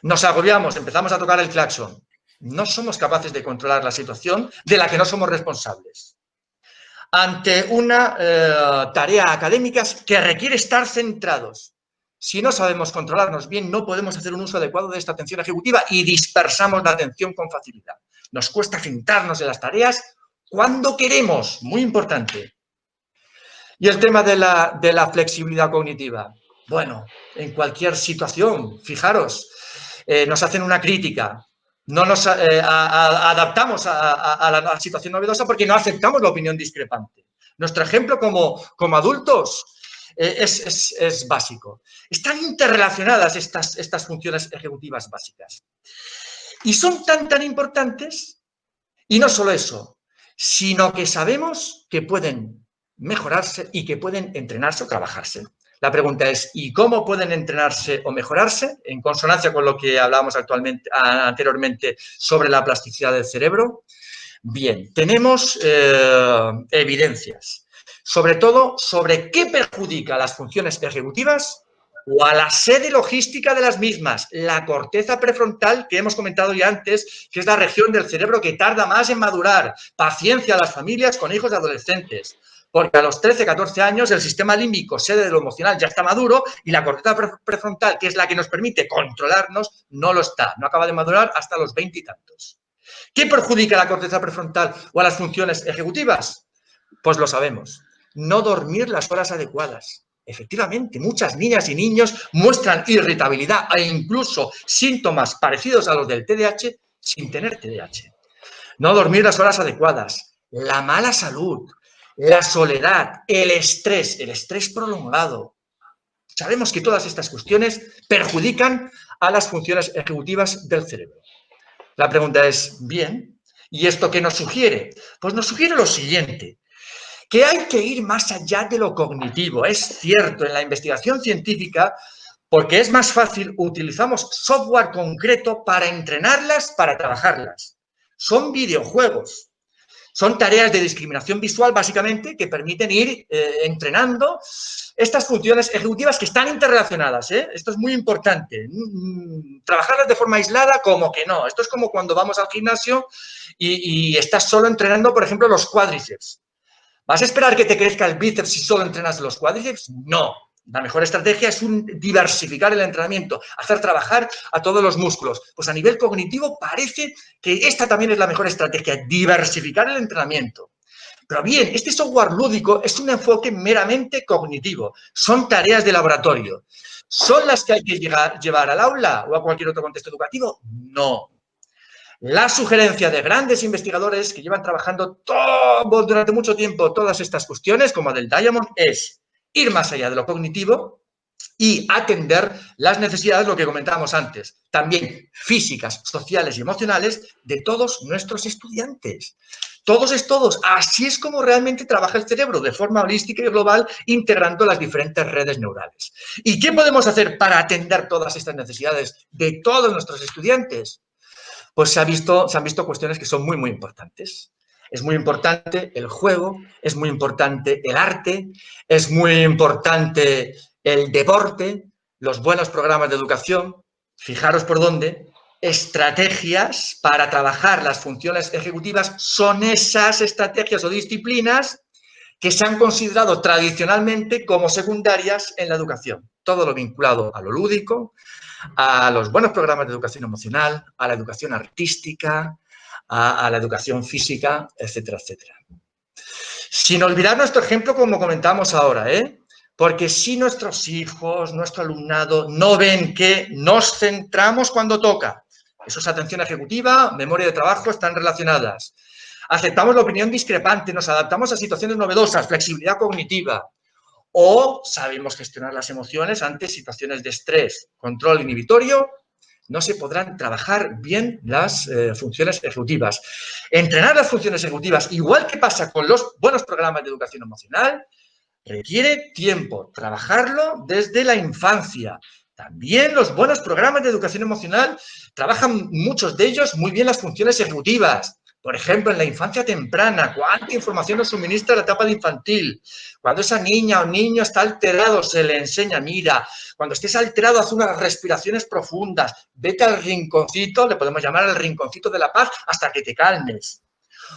Nos agobiamos, empezamos a tocar el claxon. No somos capaces de controlar la situación de la que no somos responsables. Ante una tarea académica que requiere estar centrados. Si no sabemos controlarnos bien, no podemos hacer un uso adecuado de esta atención ejecutiva y dispersamos la atención con facilidad. Nos cuesta centrarnos en las tareas cuando queremos, muy importante. Y el tema de la flexibilidad cognitiva. Bueno, en cualquier situación, fijaros, nos hacen una crítica, no nos adaptamos a la situación novedosa porque no aceptamos la opinión discrepante. Nuestro ejemplo como adultos es básico. Están interrelacionadas estas funciones ejecutivas básicas. Y son tan importantes, y no solo eso, sino que sabemos que pueden mejorarse y que pueden entrenarse o trabajarse. La pregunta es, ¿y cómo pueden entrenarse o mejorarse? En consonancia con lo que hablábamos anteriormente sobre la plasticidad del cerebro. Bien, tenemos evidencias, sobre todo sobre qué perjudica a las funciones ejecutivas o a la sede logística de las mismas, la corteza prefrontal que hemos comentado ya antes, que es la región del cerebro que tarda más en madurar. Paciencia a las familias con hijos y adolescentes. Porque a los 13, 14 años el sistema límbico, sede de lo emocional, ya está maduro y la corteza prefrontal, que es la que nos permite controlarnos, no lo está. No acaba de madurar hasta los 20 y tantos. ¿Qué perjudica a la corteza prefrontal o a las funciones ejecutivas? Pues lo sabemos. No dormir las horas adecuadas. Efectivamente, muchas niñas y niños muestran irritabilidad e incluso síntomas parecidos a los del TDAH sin tener TDAH. No dormir las horas adecuadas. La mala salud. La soledad, el estrés prolongado. Sabemos que todas estas cuestiones perjudican a las funciones ejecutivas del cerebro. La pregunta es, bien, ¿y esto qué nos sugiere? Pues nos sugiere lo siguiente, que hay que ir más allá de lo cognitivo. Es cierto, en la investigación científica, porque es más fácil, utilizamos software concreto para entrenarlas, para trabajarlas. Son videojuegos. Son tareas de discriminación visual, básicamente, que permiten ir entrenando estas funciones ejecutivas que están interrelacionadas. Esto es muy importante. Trabajarlas de forma aislada, como que no. Esto es como cuando vamos al gimnasio y estás solo entrenando, por ejemplo, los cuádriceps. ¿Vas a esperar que te crezca el bíceps si solo entrenas los cuádriceps? No. La mejor estrategia es diversificar el entrenamiento, hacer trabajar a todos los músculos. Pues a nivel cognitivo parece que esta también es la mejor estrategia, diversificar el entrenamiento. Pero bien, este software lúdico es un enfoque meramente cognitivo. Son tareas de laboratorio. ¿Son las que hay que llevar al aula o a cualquier otro contexto educativo? No. La sugerencia de grandes investigadores que llevan trabajando durante mucho tiempo todas estas cuestiones, como del Diamond, es ir más allá de lo cognitivo y atender las necesidades, lo que comentábamos antes, también físicas, sociales y emocionales de todos nuestros estudiantes. Todos es todos. Así es como realmente trabaja el cerebro, de forma holística y global, integrando las diferentes redes neurales. ¿Y qué podemos hacer para atender todas estas necesidades de todos nuestros estudiantes? Pues se han visto cuestiones que son muy, muy importantes. Es muy importante el juego, es muy importante el arte, es muy importante el deporte, los buenos programas de educación, fijaros por dónde, estrategias para trabajar las funciones ejecutivas son esas estrategias o disciplinas que se han considerado tradicionalmente como secundarias en la educación. Todo lo vinculado a lo lúdico, a los buenos programas de educación emocional, a la educación artística, a la educación física, etcétera, etcétera. Sin olvidar nuestro ejemplo, como comentamos ahora, porque si nuestros hijos, nuestro alumnado, no ven que nos centramos cuando toca, eso es atención ejecutiva, memoria de trabajo, están relacionadas. Aceptamos la opinión discrepante, nos adaptamos a situaciones novedosas, flexibilidad cognitiva, o sabemos gestionar las emociones ante situaciones de estrés, control inhibitorio, no se podrán trabajar bien las funciones ejecutivas. Entrenar las funciones ejecutivas, igual que pasa con los buenos programas de educación emocional, requiere tiempo, trabajarlo desde la infancia. También los buenos programas de educación emocional trabajan, muchos de ellos, muy bien las funciones ejecutivas. Por ejemplo, en la infancia temprana, ¿cuánta información nos suministra la etapa de infantil? Cuando esa niña o niño está alterado, se le enseña, mira, cuando estés alterado, haz unas respiraciones profundas, vete al rinconcito, le podemos llamar el rinconcito de la paz, hasta que te calmes.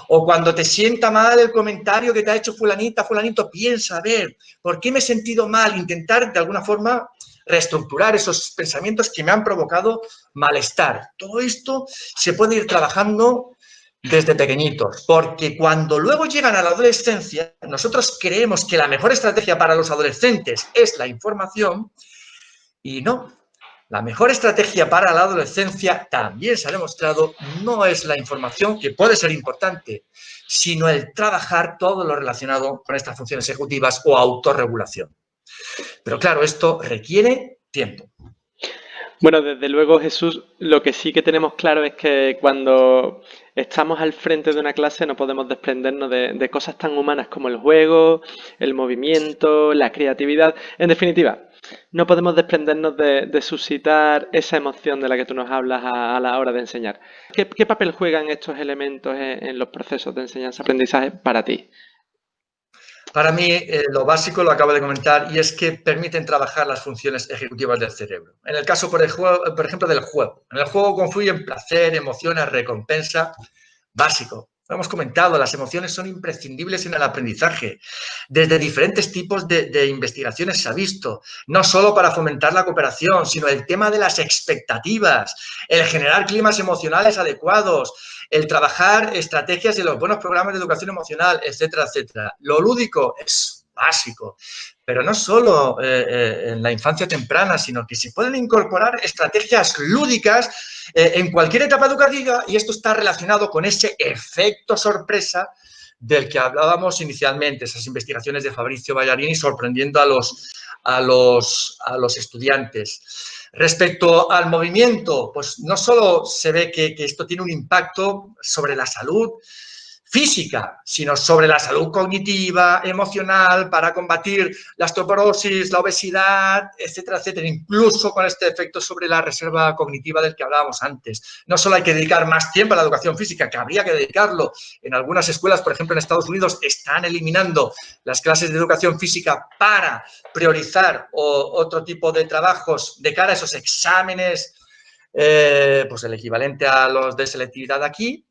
O cuando te sienta mal el comentario que te ha hecho fulanita, fulanito, piensa, a ver, ¿por qué me he sentido mal? Intentar, de alguna forma, reestructurar esos pensamientos que me han provocado malestar. Todo esto se puede ir trabajando desde pequeñitos, porque cuando luego llegan a la adolescencia, nosotros creemos que la mejor estrategia para los adolescentes es la información y no. La mejor estrategia para la adolescencia, también se ha demostrado, no es la información, que puede ser importante, sino el trabajar todo lo relacionado con estas funciones ejecutivas o autorregulación. Pero claro, esto requiere tiempo. Bueno, desde luego, Jesús, lo que sí que tenemos claro es que cuando estamos al frente de una clase no podemos desprendernos de cosas tan humanas como el juego, el movimiento, la creatividad. En definitiva, no podemos desprendernos de suscitar esa emoción de la que tú nos hablas a la hora de enseñar. ¿Qué papel juegan estos elementos en los procesos de enseñanza-aprendizaje para ti? Para mí, lo básico lo acabo de comentar y es que permiten trabajar las funciones ejecutivas del cerebro. En el caso, por ejemplo, del juego. En el juego confluyen placer, emociones, recompensa. Básico. Lo hemos comentado, las emociones son imprescindibles en el aprendizaje. Desde diferentes tipos de investigaciones se ha visto, no solo para fomentar la cooperación, sino el tema de las expectativas, el generar climas emocionales adecuados, el trabajar estrategias de los buenos programas de educación emocional, etcétera, etcétera. Lo lúdico es básico, pero no solo en la infancia temprana, sino que se pueden incorporar estrategias lúdicas en cualquier etapa educativa y esto está relacionado con ese efecto sorpresa del que hablábamos inicialmente, esas investigaciones de Fabrizio Ballarini sorprendiendo a los estudiantes. Respecto al movimiento, pues no solo se ve que esto tiene un impacto sobre la salud física, sino sobre la salud cognitiva, emocional, para combatir la osteoporosis, la obesidad, etcétera, etcétera, incluso con este efecto sobre la reserva cognitiva del que hablábamos antes. No solo hay que dedicar más tiempo a la educación física, que habría que dedicarlo. En algunas escuelas, por ejemplo, en Estados Unidos, están eliminando las clases de educación física para priorizar otro tipo de trabajos de cara a esos exámenes, pues el equivalente a los de selectividad aquí.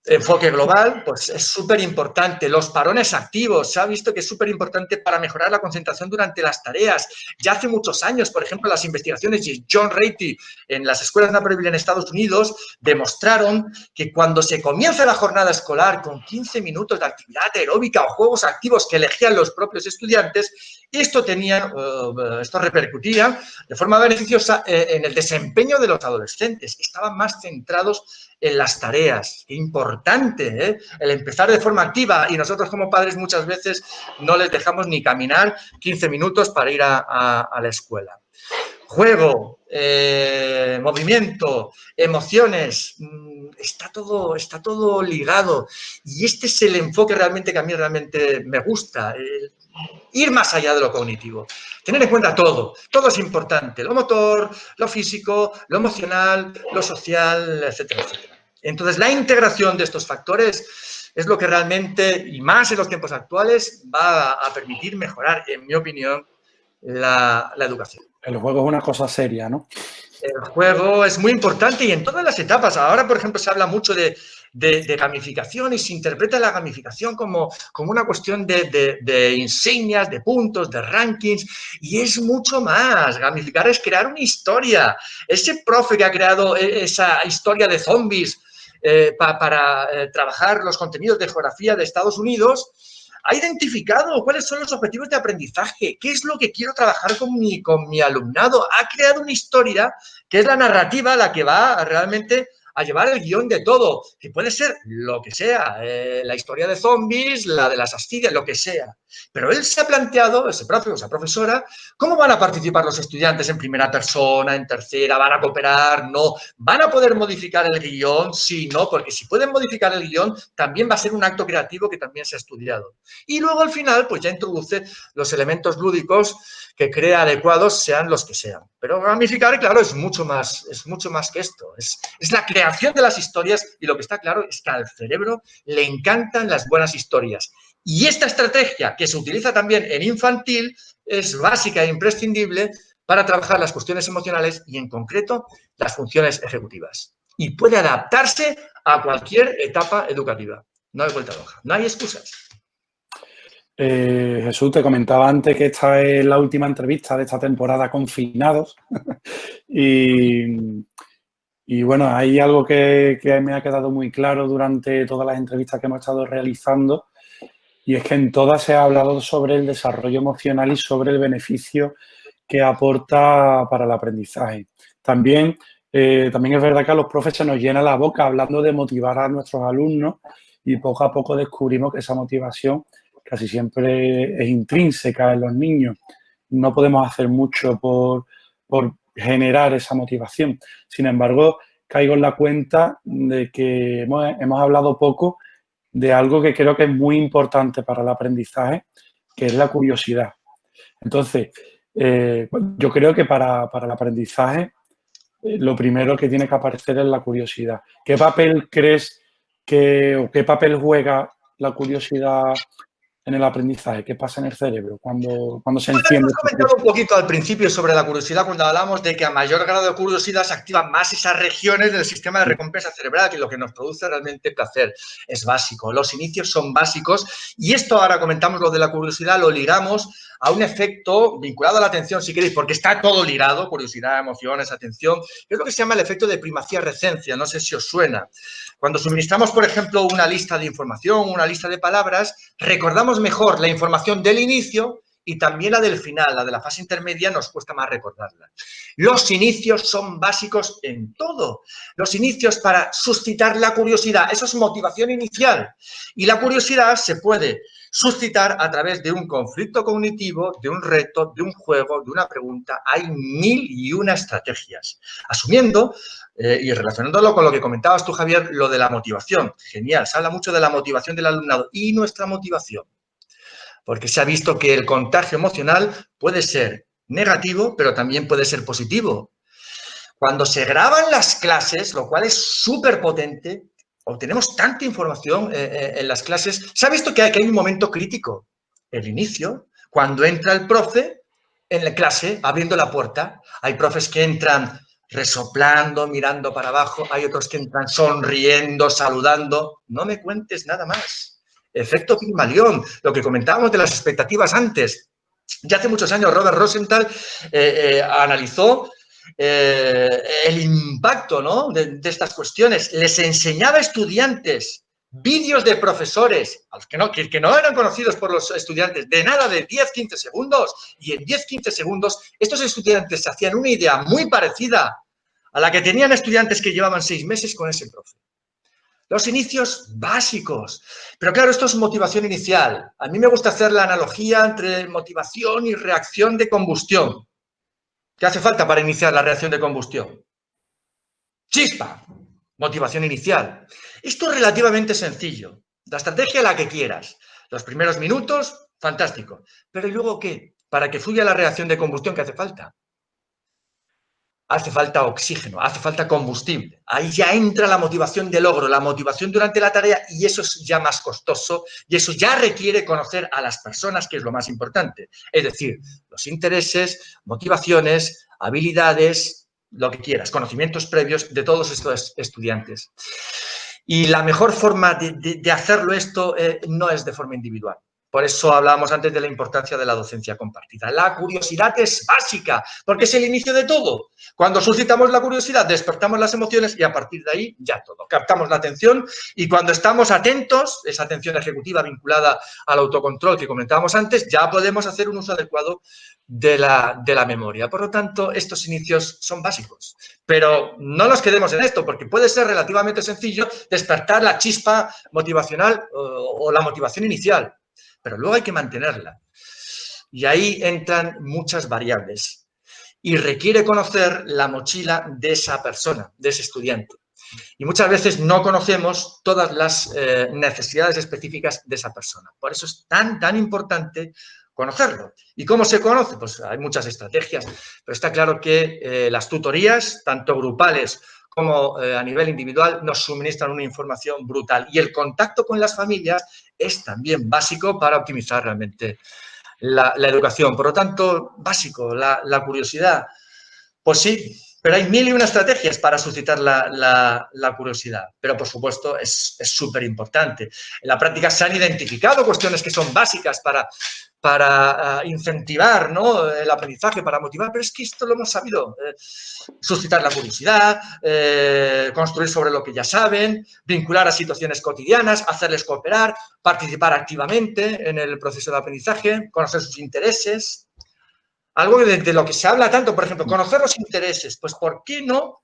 enfoque global, pues es súper importante. Los parones activos, se ha visto que es súper importante para mejorar la concentración durante las tareas. Ya hace muchos años, por ejemplo, las investigaciones de John Ratey en las escuelas Naperville en Estados Unidos demostraron que cuando se comienza la jornada escolar con 15 minutos de actividad aeróbica o juegos activos que elegían los propios estudiantes, esto repercutía de forma beneficiosa en el desempeño de los adolescentes. Estaban más centrados en las tareas. Qué importante, ¿eh? El empezar de forma activa, y nosotros como padres muchas veces no les dejamos ni caminar 15 minutos para ir a la escuela. Juego, movimiento, emociones, está todo ligado, y este es el enfoque realmente que a mí realmente me gusta, ir más allá de lo cognitivo, tener en cuenta todo es importante, lo motor, lo físico, lo emocional, lo social, etcétera, etcétera. Entonces, la integración de estos factores es lo que realmente, y más en los tiempos actuales, va a permitir mejorar, en mi opinión, la educación. El juego es una cosa seria, ¿no? El juego es muy importante y en todas las etapas. Ahora, por ejemplo, se habla mucho de gamificación y se interpreta la gamificación como una cuestión de insignias, de puntos, de rankings, y es mucho más. Gamificar es crear una historia. Ese profe que ha creado esa historia de zombies para trabajar los contenidos de geografía de Estados Unidos, ha identificado cuáles son los objetivos de aprendizaje, qué es lo que quiero trabajar con mi alumnado. Ha creado una historia que es la narrativa la que va realmente a llevar el guión de todo, que puede ser lo que sea, la historia de zombies, la de las ascidias, lo que sea. Pero él se ha planteado, ese profe o esa profesora, ¿cómo van a participar los estudiantes en primera persona, en tercera? ¿Van a cooperar? No. ¿Van a poder modificar el guión? Sí, no, porque si pueden modificar el guión, también va a ser un acto creativo que también se ha estudiado. Y luego al final, pues ya introduce los elementos lúdicos que crea adecuados, sean los que sean. Pero gamificar, claro, es mucho más que esto. Es la creación de las historias, y lo que está claro es que al cerebro le encantan las buenas historias. Y esta estrategia, que se utiliza también en infantil, es básica e imprescindible para trabajar las cuestiones emocionales y, en concreto, las funciones ejecutivas. Y puede adaptarse a cualquier etapa educativa. No hay vuelta de hoja, no hay excusas. Jesús, te comentaba antes que esta es la última entrevista de esta temporada Confinados. Y bueno, hay algo que me ha quedado muy claro durante todas las entrevistas que hemos estado realizando, y es que en todas se ha hablado sobre el desarrollo emocional y sobre el beneficio que aporta para el aprendizaje. También es verdad que a los profes se nos llena la boca hablando de motivar a nuestros alumnos, y poco a poco descubrimos que esa motivación casi siempre es intrínseca en los niños. No podemos hacer mucho por generar esa motivación. Sin embargo, caigo en la cuenta de que hemos hablado poco de algo que creo que es muy importante para el aprendizaje, que es la curiosidad. Entonces, yo creo que para el aprendizaje lo primero que tiene que aparecer es la curiosidad. ¿Qué papel crees o qué papel juega la curiosidad en el aprendizaje? ¿Qué pasa en el cerebro cuando se enciende? Hemos comentado un poquito al principio sobre la curiosidad cuando hablamos de que a mayor grado de curiosidad se activan más esas regiones del sistema de recompensa cerebral, que lo que nos produce realmente placer. Es básico, los inicios son básicos, y esto, ahora comentamos lo de la curiosidad, lo ligamos a un efecto vinculado a la atención, si queréis, porque está todo ligado, curiosidad, emociones, atención, que es lo que se llama el efecto de primacía-recencia. No sé si os suena. Cuando suministramos, por ejemplo, una lista de información, una lista de palabras, recordamos mejor la información del inicio y también la del final. La de la fase intermedia nos cuesta más recordarla. Los inicios son básicos en todo. Los inicios para suscitar la curiosidad, eso es motivación inicial. Y la curiosidad se puede suscitar a través de un conflicto cognitivo, de un reto, de un juego, de una pregunta. Hay 1001 estrategias. Asumiendo y relacionándolo con lo que comentabas tú, Javier, lo de la motivación. Genial, se habla mucho de la motivación del alumnado y nuestra motivación. Porque se ha visto que el contagio emocional puede ser negativo, pero también puede ser positivo. Cuando se graban las clases, lo cual es súper potente, obtenemos tanta información en las clases. Se ha visto que hay un momento crítico, el inicio, cuando entra el profe en la clase abriendo la puerta. Hay profes que entran resoplando, mirando para abajo. Hay otros que entran sonriendo, saludando. No me cuentes nada más. Efecto Pigmalión, lo que comentábamos de las expectativas antes. Ya hace muchos años Robert Rosenthal analizó el impacto, ¿no?, de estas cuestiones. Les enseñaba a estudiantes vídeos de profesores que no eran conocidos por los estudiantes, de nada, de 10-15 segundos. Y en 10-15 segundos estos estudiantes se hacían una idea muy parecida a la que tenían estudiantes que llevaban 6 meses con ese profe. Los inicios básicos. Pero claro, esto es motivación inicial. A mí me gusta hacer la analogía entre motivación y reacción de combustión. ¿Qué hace falta para iniciar la reacción de combustión? Chispa. Motivación inicial. Esto es relativamente sencillo. La estrategia la que quieras. Los primeros minutos, fantástico. Pero ¿y luego qué? Para que fluya la reacción de combustión, ¿qué hace falta? Hace falta oxígeno, hace falta combustible. Ahí ya entra la motivación de logro, la motivación durante la tarea, y eso es ya más costoso y eso ya requiere conocer a las personas, que es lo más importante. Es decir, los intereses, motivaciones, habilidades, lo que quieras, conocimientos previos de todos estos estudiantes. Y la mejor forma de hacerlo esto no es de forma individual. Por eso hablábamos antes de la importancia de la docencia compartida. La curiosidad es básica, porque es el inicio de todo. Cuando suscitamos la curiosidad, despertamos las emociones y a partir de ahí ya todo. Captamos la atención y cuando estamos atentos, esa atención ejecutiva vinculada al autocontrol que comentábamos antes, ya podemos hacer un uso adecuado de la memoria. Por lo tanto, estos inicios son básicos. Pero no nos quedemos en esto, porque puede ser relativamente sencillo despertar la chispa motivacional o la motivación inicial. Pero luego hay que mantenerla. Y ahí entran muchas variables. Y requiere conocer la mochila de esa persona, de ese estudiante. Y muchas veces no conocemos todas las necesidades específicas de esa persona. Por eso es tan importante conocerlo. ¿Y cómo se conoce? Pues hay muchas estrategias, pero está claro que las tutorías, tanto grupales como a nivel individual, nos suministran una información brutal. Y el contacto con las familias es también básico para optimizar realmente la educación. Por lo tanto, básico, la curiosidad. Pues sí, pero hay 1000 y una estrategias para suscitar la curiosidad. Pero, por supuesto, es súper importante. En la práctica se han identificado cuestiones que son básicas para incentivar, ¿no?, el aprendizaje, para motivar, pero es que esto lo hemos sabido. Suscitar la curiosidad, construir sobre lo que ya saben, vincular a situaciones cotidianas, hacerles cooperar, participar activamente en el proceso de aprendizaje, conocer sus intereses. Algo de lo que se habla tanto, por ejemplo, conocer los intereses. Pues, ¿por qué no?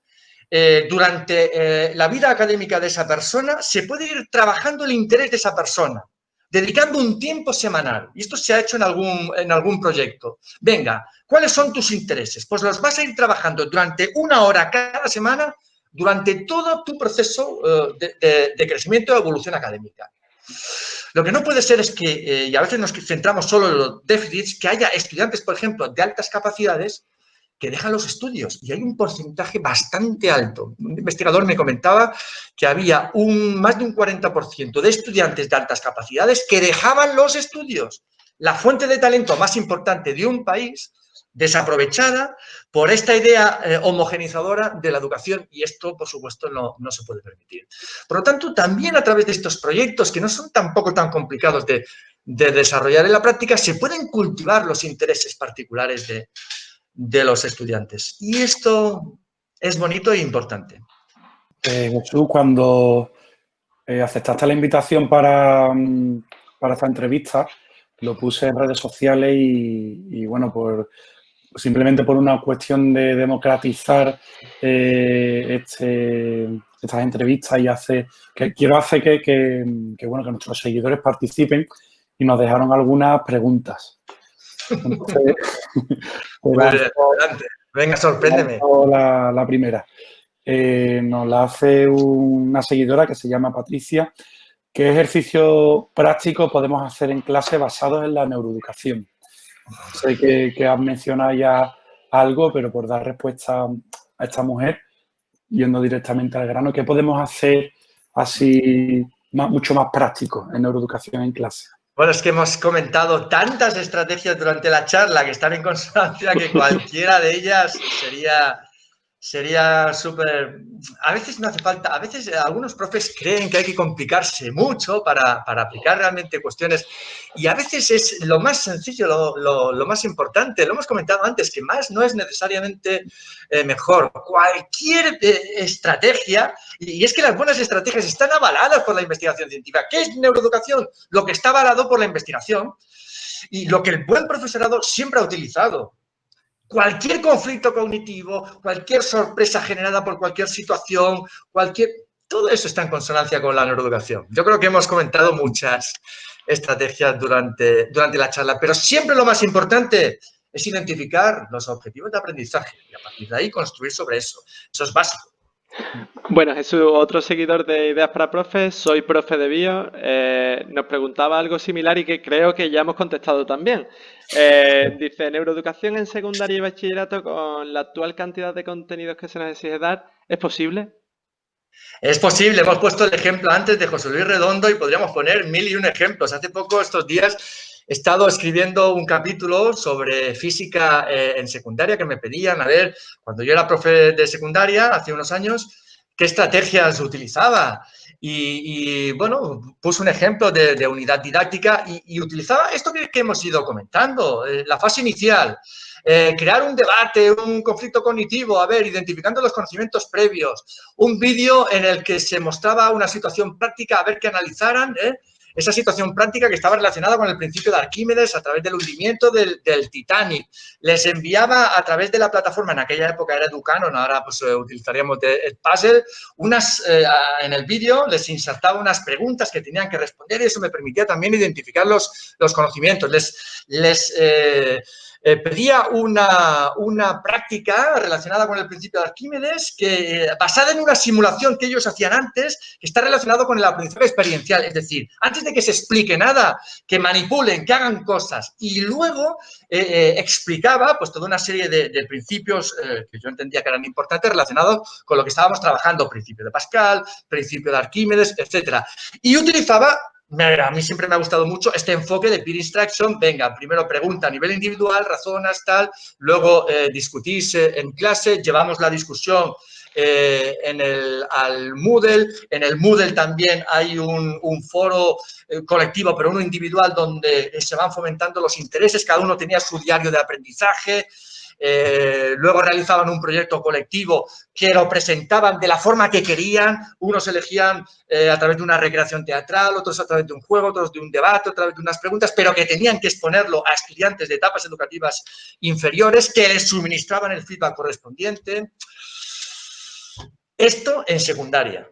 Durante la vida académica de esa persona se puede ir trabajando el interés de esa persona, dedicando un tiempo semanal. Y esto se ha hecho en algún proyecto. Venga, ¿cuáles son tus intereses? Pues los vas a ir trabajando durante 1 hora cada semana durante todo tu proceso de crecimiento o evolución académica. Lo que no puede ser es que, y a veces nos centramos solo en los déficits, que haya estudiantes, por ejemplo, de altas capacidades que dejan los estudios. Y hay un porcentaje bastante alto. Un investigador me comentaba que había más de un 40% de estudiantes de altas capacidades que dejaban los estudios. La fuente de talento más importante de un país desaprovechada por esta idea homogeneizadora de la educación, y esto, por supuesto, no se puede permitir. Por lo tanto, también a través de estos proyectos, que no son tampoco tan complicados de desarrollar en la práctica, se pueden cultivar los intereses particulares de los estudiantes. Y esto es bonito e importante. Jesús, cuando aceptaste la invitación para esta entrevista, lo puse en redes sociales y bueno, simplemente por una cuestión de democratizar estas entrevistas y quiero hacer que nuestros seguidores participen y nos dejaron algunas preguntas. Entonces, Adelante. Venga, sorpréndeme. La primera. Nos la hace una seguidora que se llama Patricia. ¿Qué ejercicio práctico podemos hacer en clase basados en la neuroeducación? Sé que has mencionado ya algo, pero por dar respuesta a esta mujer, yendo directamente al grano, ¿qué podemos hacer así mucho más práctico en neuroeducación en clase? Bueno, es que hemos comentado tantas estrategias durante la charla que están en consonancia que cualquiera de ellas Sería súper... A veces no hace falta, a veces algunos profes creen que hay que complicarse mucho para aplicar realmente cuestiones y a veces es lo más sencillo, lo más importante. Lo hemos comentado antes, que más no es necesariamente mejor. Cualquier estrategia, y es que las buenas estrategias están avaladas por la investigación científica. ¿Qué es neuroeducación? Lo que está avalado por la investigación y lo que el buen profesorado siempre ha utilizado. Cualquier conflicto cognitivo, cualquier sorpresa generada por cualquier situación, todo eso está en consonancia con la neuroeducación. Yo creo que hemos comentado muchas estrategias durante la charla, pero siempre lo más importante es identificar los objetivos de aprendizaje y a partir de ahí construir sobre eso. Eso es básico. Bueno, Jesús, otro seguidor de Ideas para Profes, soy profe de bio, nos preguntaba algo similar y que creo que ya hemos contestado también. Dice, neuroeducación en secundaria y bachillerato con la actual cantidad de contenidos que se nos exige dar, ¿es posible? Es posible, hemos puesto el ejemplo antes de José Luis Redondo y podríamos poner 1001 ejemplos. Hace poco, estos días, he estado escribiendo un capítulo sobre física en secundaria que me pedían, a ver, cuando yo era profe de secundaria, hace unos años, qué estrategias utilizaba. Bueno, puse un ejemplo de unidad didáctica y utilizaba esto que hemos ido comentando, la fase inicial. Crear un debate, un conflicto cognitivo, a ver, identificando los conocimientos previos, un vídeo en el que se mostraba una situación práctica, a ver que analizaran esa situación práctica que estaba relacionada con el principio de Arquímedes a través del hundimiento del Titanic. Les enviaba a través de la plataforma, en aquella época era Educanon, ahora pues utilizaríamos el Puzzle, en el vídeo les insertaba unas preguntas que tenían que responder y eso me permitía también identificar los conocimientos. Les pedía una práctica relacionada con el principio de Arquímedes que basada en una simulación que ellos hacían antes, que está relacionado con el aprendizaje experiencial. Es decir, antes de que se explique nada, que manipulen, que hagan cosas. Y luego explicaba pues toda una serie de principios que yo entendía que eran importantes relacionados con lo que estábamos trabajando. Principio de Pascal, principio de Arquímedes, etcétera. Y utilizaba... A mí siempre me ha gustado mucho este enfoque de peer instruction. Venga, primero pregunta a nivel individual, razonas, tal, luego discutís en clase, llevamos la discusión al Moodle. En el Moodle también hay un foro colectivo, pero uno individual, donde se van fomentando los intereses. Cada uno tenía su diario de aprendizaje. Luego realizaban un proyecto colectivo que lo presentaban de la forma que querían. Unos elegían a través de una recreación teatral, otros a través de un juego, otros de un debate, a través de unas preguntas, pero que tenían que exponerlo a estudiantes de etapas educativas inferiores que les suministraban el feedback correspondiente. Esto en secundaria.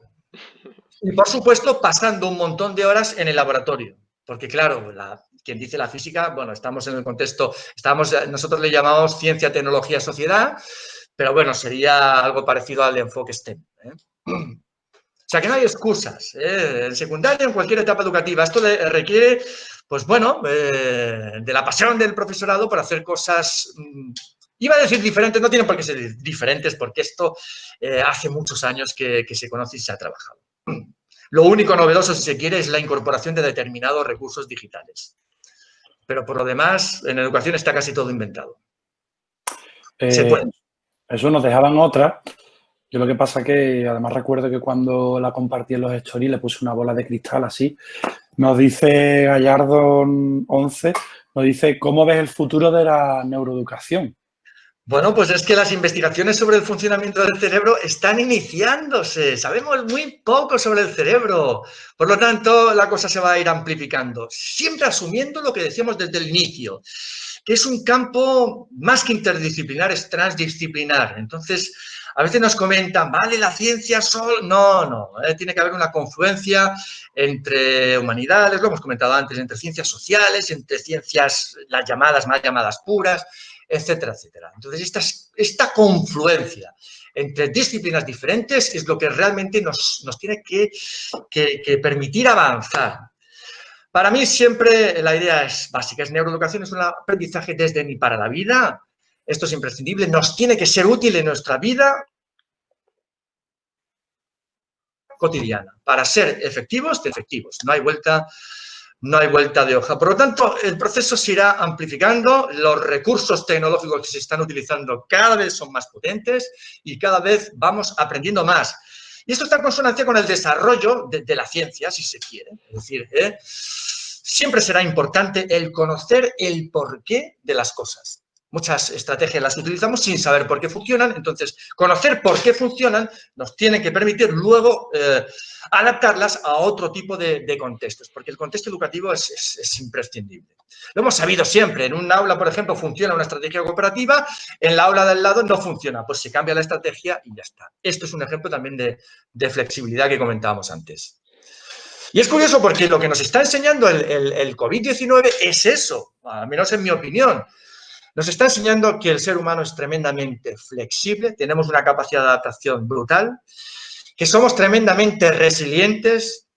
Y, por supuesto, pasando un montón de horas en el laboratorio. Porque, claro, quien dice la física, bueno, estamos en el contexto, nosotros le llamamos ciencia, tecnología, sociedad, pero bueno, sería algo parecido al enfoque STEM. O sea, que no hay excusas. En secundaria, en cualquier etapa educativa. Esto requiere, pues bueno, de la pasión del profesorado para hacer cosas... Iba a decir diferentes, no tienen por qué ser diferentes, porque esto hace muchos años que se conoce y se ha trabajado. Lo único novedoso, si se quiere, es la incorporación de determinados recursos digitales. Pero por lo demás, en educación está casi todo inventado. Se puede. Eso nos dejaban otra. Yo lo que pasa que, además, recuerdo que cuando la compartí en los stories le puse una bola de cristal así. Nos dice Gallardo 11, nos dice, ¿cómo ves el futuro de la neuroeducación? Bueno, pues es que las investigaciones sobre el funcionamiento del cerebro están iniciándose. Sabemos muy poco sobre el cerebro. Por lo tanto, la cosa se va a ir amplificando. Siempre asumiendo lo que decíamos desde el inicio, que es un campo más que interdisciplinar, es transdisciplinar. Entonces, a veces nos comentan, ¿vale la ciencia solo? No. Tiene que haber una confluencia entre humanidades, lo hemos comentado antes, entre ciencias sociales, entre ciencias, las llamadas, más llamadas puras, etcétera, etcétera. Entonces, esta confluencia entre disciplinas diferentes es lo que realmente nos tiene que permitir avanzar. Para mí siempre la idea es básica, es neuroeducación, es un aprendizaje desde ni para la vida. Esto es imprescindible, nos tiene que ser útil en nuestra vida cotidiana. Para ser efectivos, no hay vuelta no hay vuelta de hoja. Por lo tanto, el proceso se irá amplificando, los recursos tecnológicos que se están utilizando cada vez son más potentes y cada vez vamos aprendiendo más. Y esto está en consonancia con el desarrollo de la ciencia, si se quiere. Es decir, siempre será importante el conocer el porqué de las cosas. Muchas estrategias las utilizamos sin saber por qué funcionan, entonces conocer por qué funcionan nos tiene que permitir luego adaptarlas a otro tipo de contextos, porque el contexto educativo es imprescindible. Lo hemos sabido siempre, en un aula, por ejemplo, funciona una estrategia cooperativa, en la aula del lado no funciona, pues se cambia la estrategia y ya está. Esto es un ejemplo también de flexibilidad que comentábamos antes. Y es curioso porque lo que nos está enseñando el COVID-19 es eso, al menos en mi opinión. Nos está enseñando que el ser humano es tremendamente flexible, tenemos una capacidad de adaptación brutal, que somos tremendamente resilientes,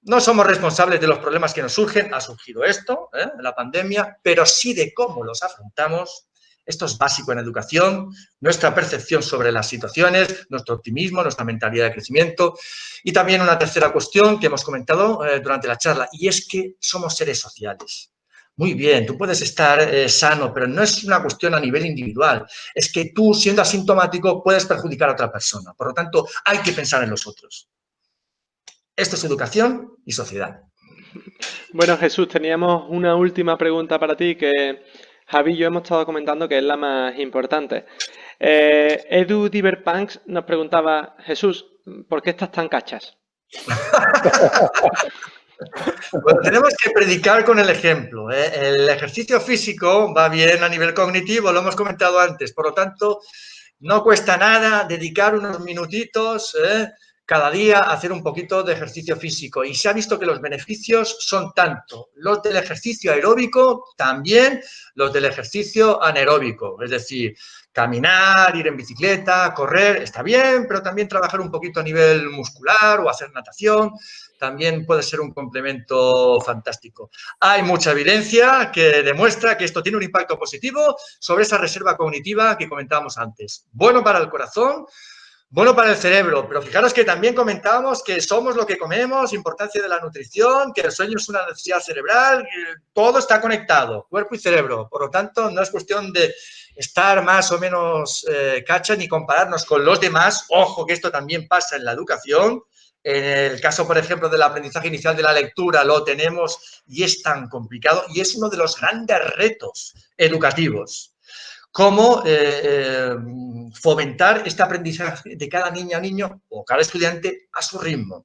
no somos responsables de los problemas que nos surgen, ha surgido esto, la pandemia, pero sí de cómo los afrontamos. Esto es básico en educación, nuestra percepción sobre las situaciones, nuestro optimismo, nuestra mentalidad de crecimiento. Y también una tercera cuestión que hemos comentado durante la charla, y es que somos seres sociales. Muy bien, tú puedes estar sano, pero no es una cuestión a nivel individual. Es que tú, siendo asintomático, puedes perjudicar a otra persona. Por lo tanto, hay que pensar en los otros. Esto es educación y sociedad. Bueno, Jesús, teníamos una última pregunta para ti que Javi y yo hemos estado comentando que es la más importante. Edu Diverpunks nos preguntaba, Jesús, ¿por qué estás tan cachas? Bueno, tenemos que predicar con el ejemplo. El ejercicio físico va bien a nivel cognitivo, lo hemos comentado antes. Por lo tanto, no cuesta nada dedicar unos minutitos cada día a hacer un poquito de ejercicio físico. Y se ha visto que los beneficios son tanto los del ejercicio aeróbico, también los del ejercicio anaeróbico. Es decir, caminar, ir en bicicleta, correr, está bien, pero también trabajar un poquito a nivel muscular o hacer natación también puede ser un complemento fantástico. Hay mucha evidencia que demuestra que esto tiene un impacto positivo sobre esa reserva cognitiva que comentábamos antes. Bueno para el corazón, bueno para el cerebro, pero fijaros que también comentábamos que somos lo que comemos, importancia de la nutrición, que el sueño es una necesidad cerebral, todo está conectado, cuerpo y cerebro. Por lo tanto, no es cuestión de estar más o menos cacha ni compararnos con los demás. Ojo que esto también pasa en la educación. En el caso, por ejemplo, del aprendizaje inicial de la lectura, lo tenemos y es tan complicado y es uno de los grandes retos educativos. Cómo fomentar este aprendizaje de cada niña o niño o cada estudiante a su ritmo.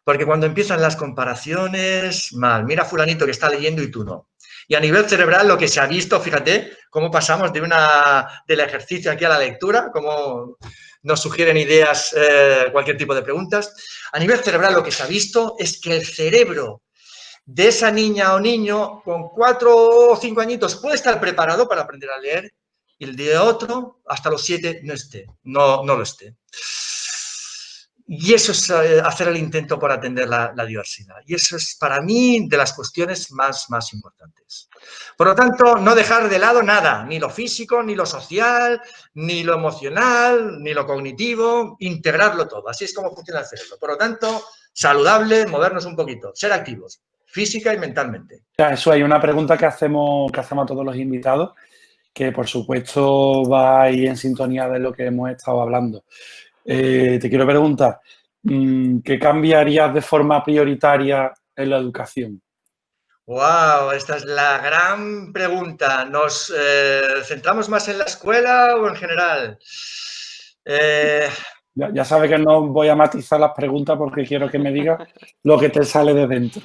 Porque cuando empiezan las comparaciones, mal, mira fulanito que está leyendo y tú no. Y a nivel cerebral lo que se ha visto, fíjate, cómo pasamos del ejercicio aquí a la lectura, cómo nos sugieren ideas, cualquier tipo de preguntas. A nivel cerebral lo que se ha visto es que el cerebro de esa niña o niño con 4 o 5 añitos puede estar preparado para aprender a leer y el de otro hasta los 7 no lo esté. Y eso es hacer el intento por atender la diversidad. Y eso es para mí de las cuestiones más importantes. Por lo tanto, no dejar de lado nada, ni lo físico, ni lo social, ni lo emocional, ni lo cognitivo, integrarlo todo. Así es como funciona el cerebro. Por lo tanto, saludable, movernos un poquito, ser activos, física y mentalmente. Eso hay una pregunta que hacemos a todos los invitados, que por supuesto va ahí en sintonía de lo que hemos estado hablando. Te quiero preguntar, ¿qué cambiarías de forma prioritaria en la educación? ¡Wow! Esta es la gran pregunta. ¿Nos centramos más en la escuela o en general? Ya sabes que no voy a matizar las preguntas porque quiero que me digas lo que te sale de dentro.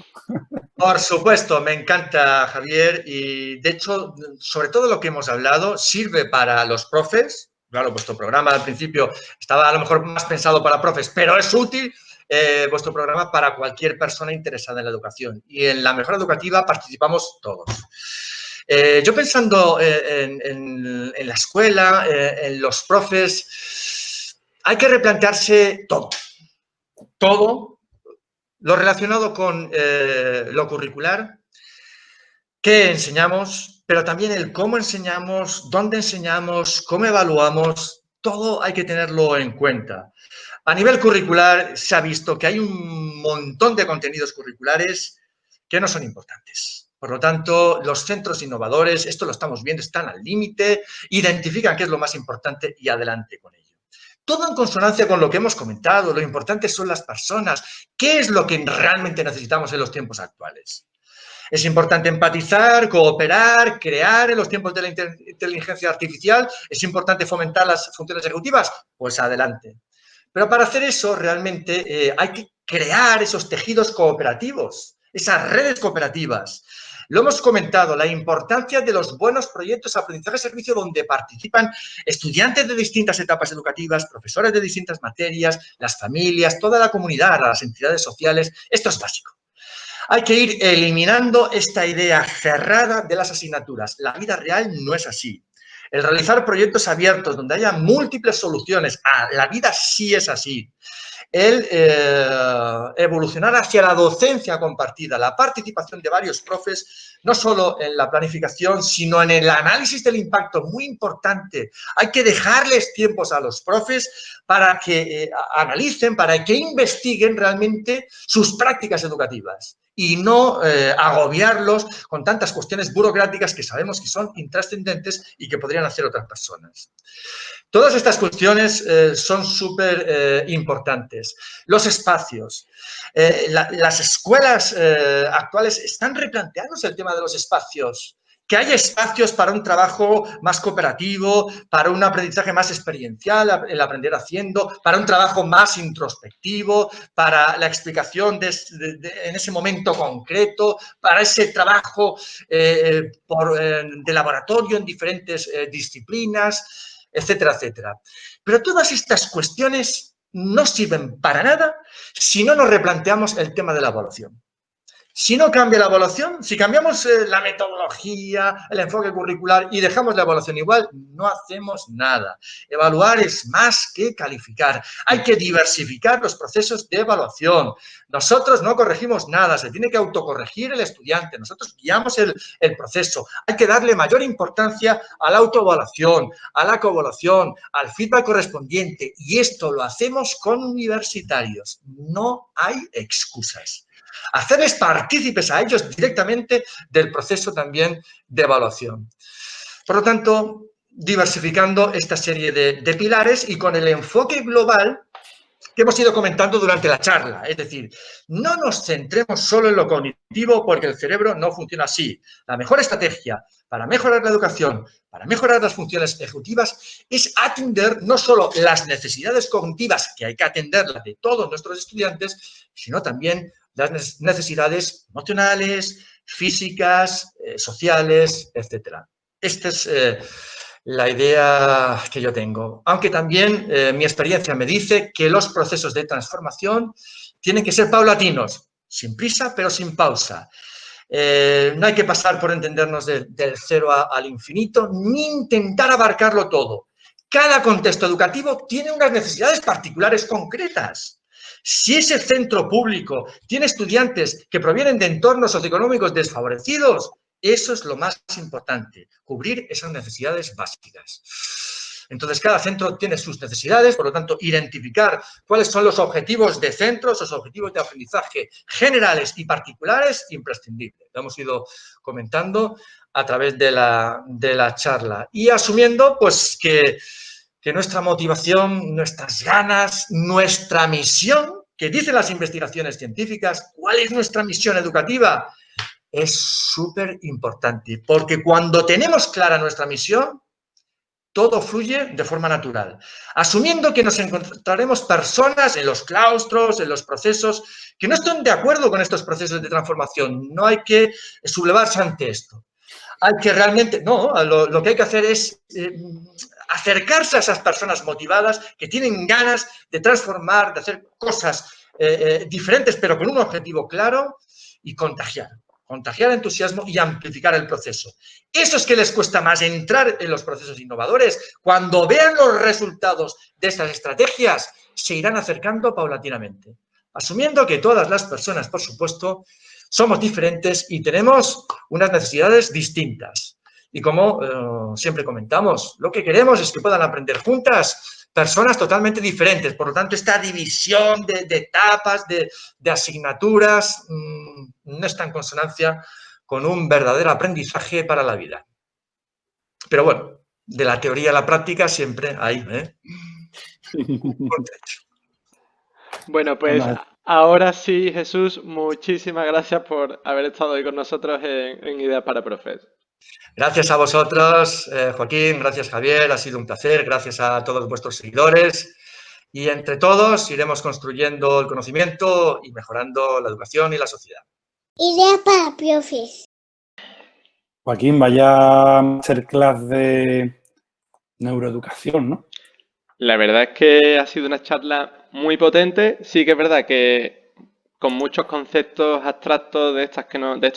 Por supuesto, me encanta, Javier, y de hecho, sobre todo lo que hemos hablado, sirve para los profes. Claro, vuestro programa al principio estaba a lo mejor más pensado para profes, pero es útil vuestro programa para cualquier persona interesada en la educación. Y en la mejora educativa participamos todos. Yo pensando en la escuela, en los profes, hay que replantearse todo. Todo lo relacionado con lo curricular, qué enseñamos, pero también el cómo enseñamos, dónde enseñamos, cómo evaluamos, todo hay que tenerlo en cuenta. A nivel curricular se ha visto que hay un montón de contenidos curriculares que no son importantes. Por lo tanto, los centros innovadores, esto lo estamos viendo, están al límite, identifican qué es lo más importante y adelante con ello. Todo en consonancia con lo que hemos comentado, lo importante son las personas, qué es lo que realmente necesitamos en los tiempos actuales. Es importante empatizar, cooperar, crear en los tiempos de la inteligencia artificial. Es importante fomentar las funciones ejecutivas. Pues adelante. Pero para hacer eso realmente hay que crear esos tejidos cooperativos, esas redes cooperativas. Lo hemos comentado, la importancia de los buenos proyectos de aprendizaje-servicio donde participan estudiantes de distintas etapas educativas, profesores de distintas materias, las familias, toda la comunidad, las entidades sociales. Esto es básico. Hay que ir eliminando esta idea cerrada de las asignaturas. La vida real no es así. El realizar proyectos abiertos donde haya múltiples soluciones, la vida sí es así. El evolucionar hacia la docencia compartida, la participación de varios profes, no solo en la planificación, sino en el análisis del impacto, muy importante. Hay que dejarles tiempos a los profes para que analicen, para que investiguen realmente sus prácticas educativas y no agobiarlos con tantas cuestiones burocráticas que sabemos que son intrascendentes y que podrían hacer otras personas. Todas estas cuestiones son súper importantes. Los espacios. Las escuelas actuales están replanteándose el tema de los espacios. Que haya espacios para un trabajo más cooperativo, para un aprendizaje más experiencial, el aprender haciendo, para un trabajo más introspectivo, para la explicación en ese momento concreto, para ese trabajo de laboratorio en diferentes disciplinas, etcétera, etcétera. Pero todas estas cuestiones no sirven para nada si no nos replanteamos el tema de la evaluación. Si no cambia la evaluación, si cambiamos la metodología, el enfoque curricular y dejamos la evaluación igual, no hacemos nada. Evaluar es más que calificar. Hay que diversificar los procesos de evaluación. Nosotros no corregimos nada, se tiene que autocorregir el estudiante. Nosotros guiamos el proceso. Hay que darle mayor importancia a la autoevaluación, a la coevaluación, al feedback correspondiente. Y esto lo hacemos con universitarios. No hay excusas. Hacerles partícipes a ellos directamente del proceso también de evaluación. Por lo tanto, diversificando esta serie de pilares y con el enfoque global que hemos ido comentando durante la charla. Es decir, no nos centremos solo en lo cognitivo porque el cerebro no funciona así. La mejor estrategia para mejorar la educación, para mejorar las funciones ejecutivas, es atender no solo las necesidades cognitivas, que hay que atenderlas de todos nuestros estudiantes, sino también las necesidades emocionales, físicas, sociales, etc. Esta es la idea que yo tengo. Aunque también mi experiencia me dice que los procesos de transformación tienen que ser paulatinos, sin prisa pero sin pausa. No hay que pasar por entendernos del cero al infinito, ni intentar abarcarlo todo. Cada contexto educativo tiene unas necesidades particulares concretas. Si ese centro público tiene estudiantes que provienen de entornos socioeconómicos desfavorecidos, eso es lo más importante, cubrir esas necesidades básicas. Entonces, cada centro tiene sus necesidades, por lo tanto, identificar cuáles son los objetivos de centros, los objetivos de aprendizaje generales y particulares, imprescindible. Lo hemos ido comentando a través de la charla. Y asumiendo, pues, que nuestra motivación, nuestras ganas, nuestra misión, que dicen las investigaciones científicas, ¿cuál es nuestra misión educativa? Es súper importante, porque cuando tenemos clara nuestra misión, todo fluye de forma natural. Asumiendo que nos encontraremos personas en los claustros, en los procesos, que no estén de acuerdo con estos procesos de transformación. No hay que sublevarse ante esto. Hay que realmente, no, lo que hay que hacer es acercarse a esas personas motivadas que tienen ganas de transformar, de hacer cosas diferentes, pero con un objetivo claro y contagiar entusiasmo y amplificar el proceso. Esos que les cuesta más entrar en los procesos innovadores, cuando vean los resultados de estas estrategias, se irán acercando paulatinamente, asumiendo que todas las personas, por supuesto, somos diferentes y tenemos unas necesidades distintas. Y como siempre comentamos, lo que queremos es que puedan aprender juntas personas totalmente diferentes. Por lo tanto, esta división de etapas, de asignaturas, no está en consonancia con un verdadero aprendizaje para la vida. Pero bueno, de la teoría a la práctica siempre hay un trecho. Bueno, pues Bueno, ahora sí, Jesús, muchísimas gracias por haber estado hoy con nosotros en Ideas para Profes. Gracias a vosotros, Joaquín, gracias Javier, ha sido un placer, gracias a todos vuestros seguidores y entre todos iremos construyendo el conocimiento y mejorando la educación y la sociedad. Ideas para profes. Joaquín, vaya masterclass de neuroeducación, ¿no? La verdad es que ha sido una charla muy potente. Sí que es verdad que con muchos conceptos abstractos de estos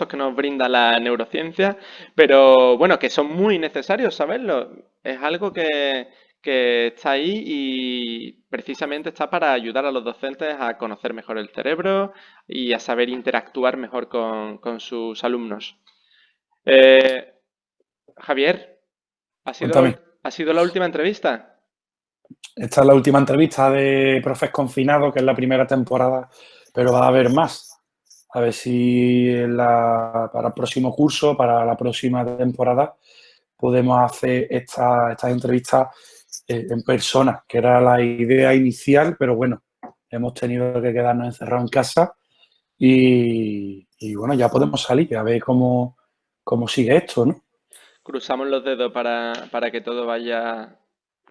que nos brinda la neurociencia, pero bueno, que son muy necesarios saberlo. Es algo que está ahí y precisamente está para ayudar a los docentes a conocer mejor el cerebro y a saber interactuar mejor con sus alumnos. Eh, Javier, Cuéntame. ¿ha sido la última entrevista? Esta es la última entrevista de Profes Confinados, que es la primera temporada, pero va a haber más. A ver si para el próximo curso, para la próxima temporada, podemos hacer estas entrevistas en persona, que era la idea inicial, pero bueno, hemos tenido que quedarnos encerrados en casa y bueno, ya podemos salir, a ver cómo sigue esto, ¿no? Cruzamos los dedos para que todo vaya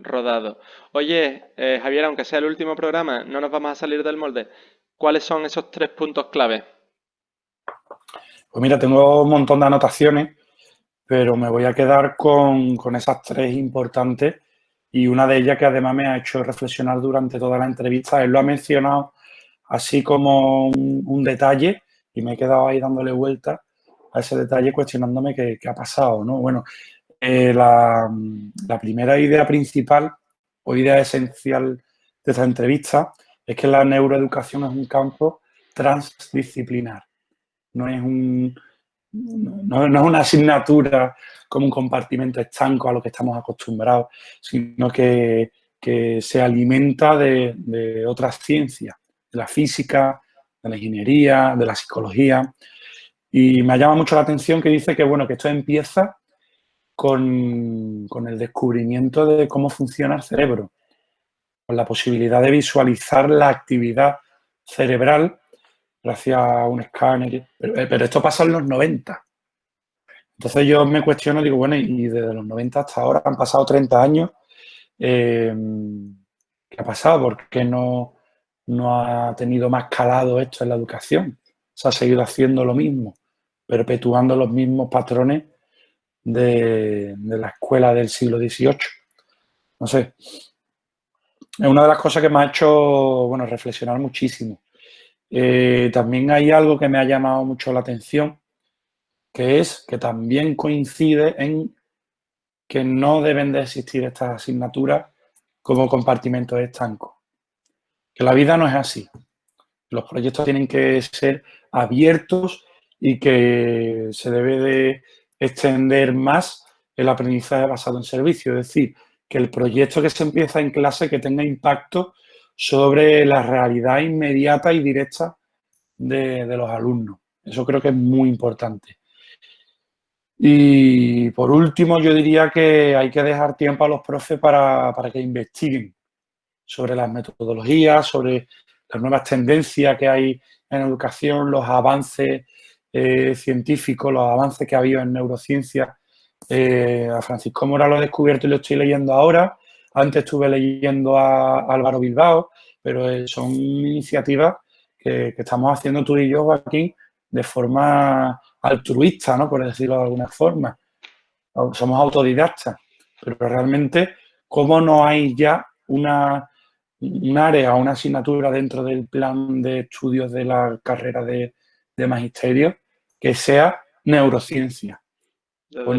rodado. Oye, Javier, aunque sea el último programa, no nos vamos a salir del molde. ¿Cuáles son esos 3 puntos clave? Pues mira, tengo un montón de anotaciones, pero me voy a quedar con esas 3 importantes y una de ellas que además me ha hecho reflexionar durante toda la entrevista. Él lo ha mencionado así como un detalle y me he quedado ahí dándole vuelta a ese detalle cuestionándome qué ha pasado, ¿no? Bueno, la primera idea principal o idea esencial de esta entrevista es que la neuroeducación es un campo transdisciplinar. No es una asignatura como un compartimento estanco a lo que estamos acostumbrados, sino que se alimenta de otras ciencias, de la física, de la ingeniería, de la psicología. Y me llama mucho la atención que dice que, bueno, que esto empieza con el descubrimiento de cómo funciona el cerebro, con la posibilidad de visualizar la actividad cerebral gracias a un escáner. Pero esto pasa en los 90. Entonces yo me cuestiono, digo, bueno, y desde los 90 hasta ahora han pasado 30 años. ¿Qué ha pasado? ¿Por qué no ha tenido más calado esto en la educación? Se ha seguido haciendo lo mismo, perpetuando los mismos patrones de la escuela del siglo XVIII. No sé, es una de las cosas que me ha hecho, bueno, reflexionar muchísimo. También hay algo que me ha llamado mucho la atención, que es que también coincide en que no deben de existir estas asignaturas como compartimentos estancos. Que la vida no es así. Los proyectos tienen que ser abiertos y que se debe de extender más el aprendizaje basado en servicio. Es decir, que el proyecto que se empieza en clase que tenga impacto sobre la realidad inmediata y directa de los alumnos. Eso creo que es muy importante. Y por último, yo diría que hay que dejar tiempo a los profes para que investiguen sobre las metodologías, sobre las nuevas tendencias que hay en educación, los avances científicos, los avances que ha habido en neurociencia. A Francisco Mora lo he descubierto y lo estoy leyendo ahora. Antes estuve leyendo a Álvaro Bilbao, pero son iniciativas que estamos haciendo tú y yo, Joaquín, de forma altruista, ¿no? Por decirlo de alguna forma. Somos autodidactas, pero realmente, ¿cómo no hay ya un área, una asignatura dentro del plan de estudios de la carrera de magisterio que sea neurociencia o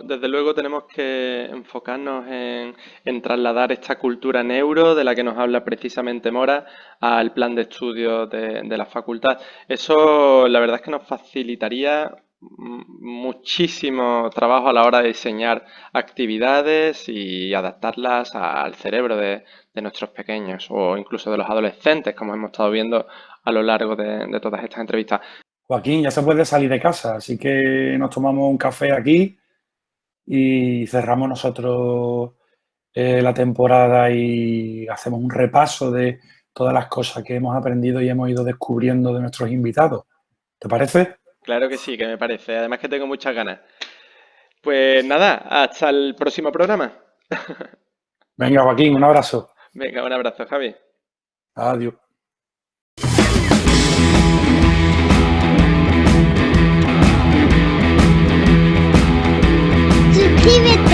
Desde luego tenemos que enfocarnos en trasladar esta cultura neuro de la que nos habla precisamente Mora al plan de estudios de la facultad. Eso la verdad es que nos facilitaría muchísimo trabajo a la hora de diseñar actividades y adaptarlas al cerebro de nuestros pequeños o incluso de los adolescentes, como hemos estado viendo a lo largo de todas estas entrevistas. Joaquín, ya se puede salir de casa, así que nos tomamos un café aquí y cerramos nosotros la temporada y hacemos un repaso de todas las cosas que hemos aprendido y hemos ido descubriendo de nuestros invitados. ¿Te parece? Claro que sí, que me parece. Además que tengo muchas ganas. Pues nada, hasta el próximo programa. Venga, Joaquín, un abrazo. Venga, un abrazo, Javi. Adiós. Suscríbete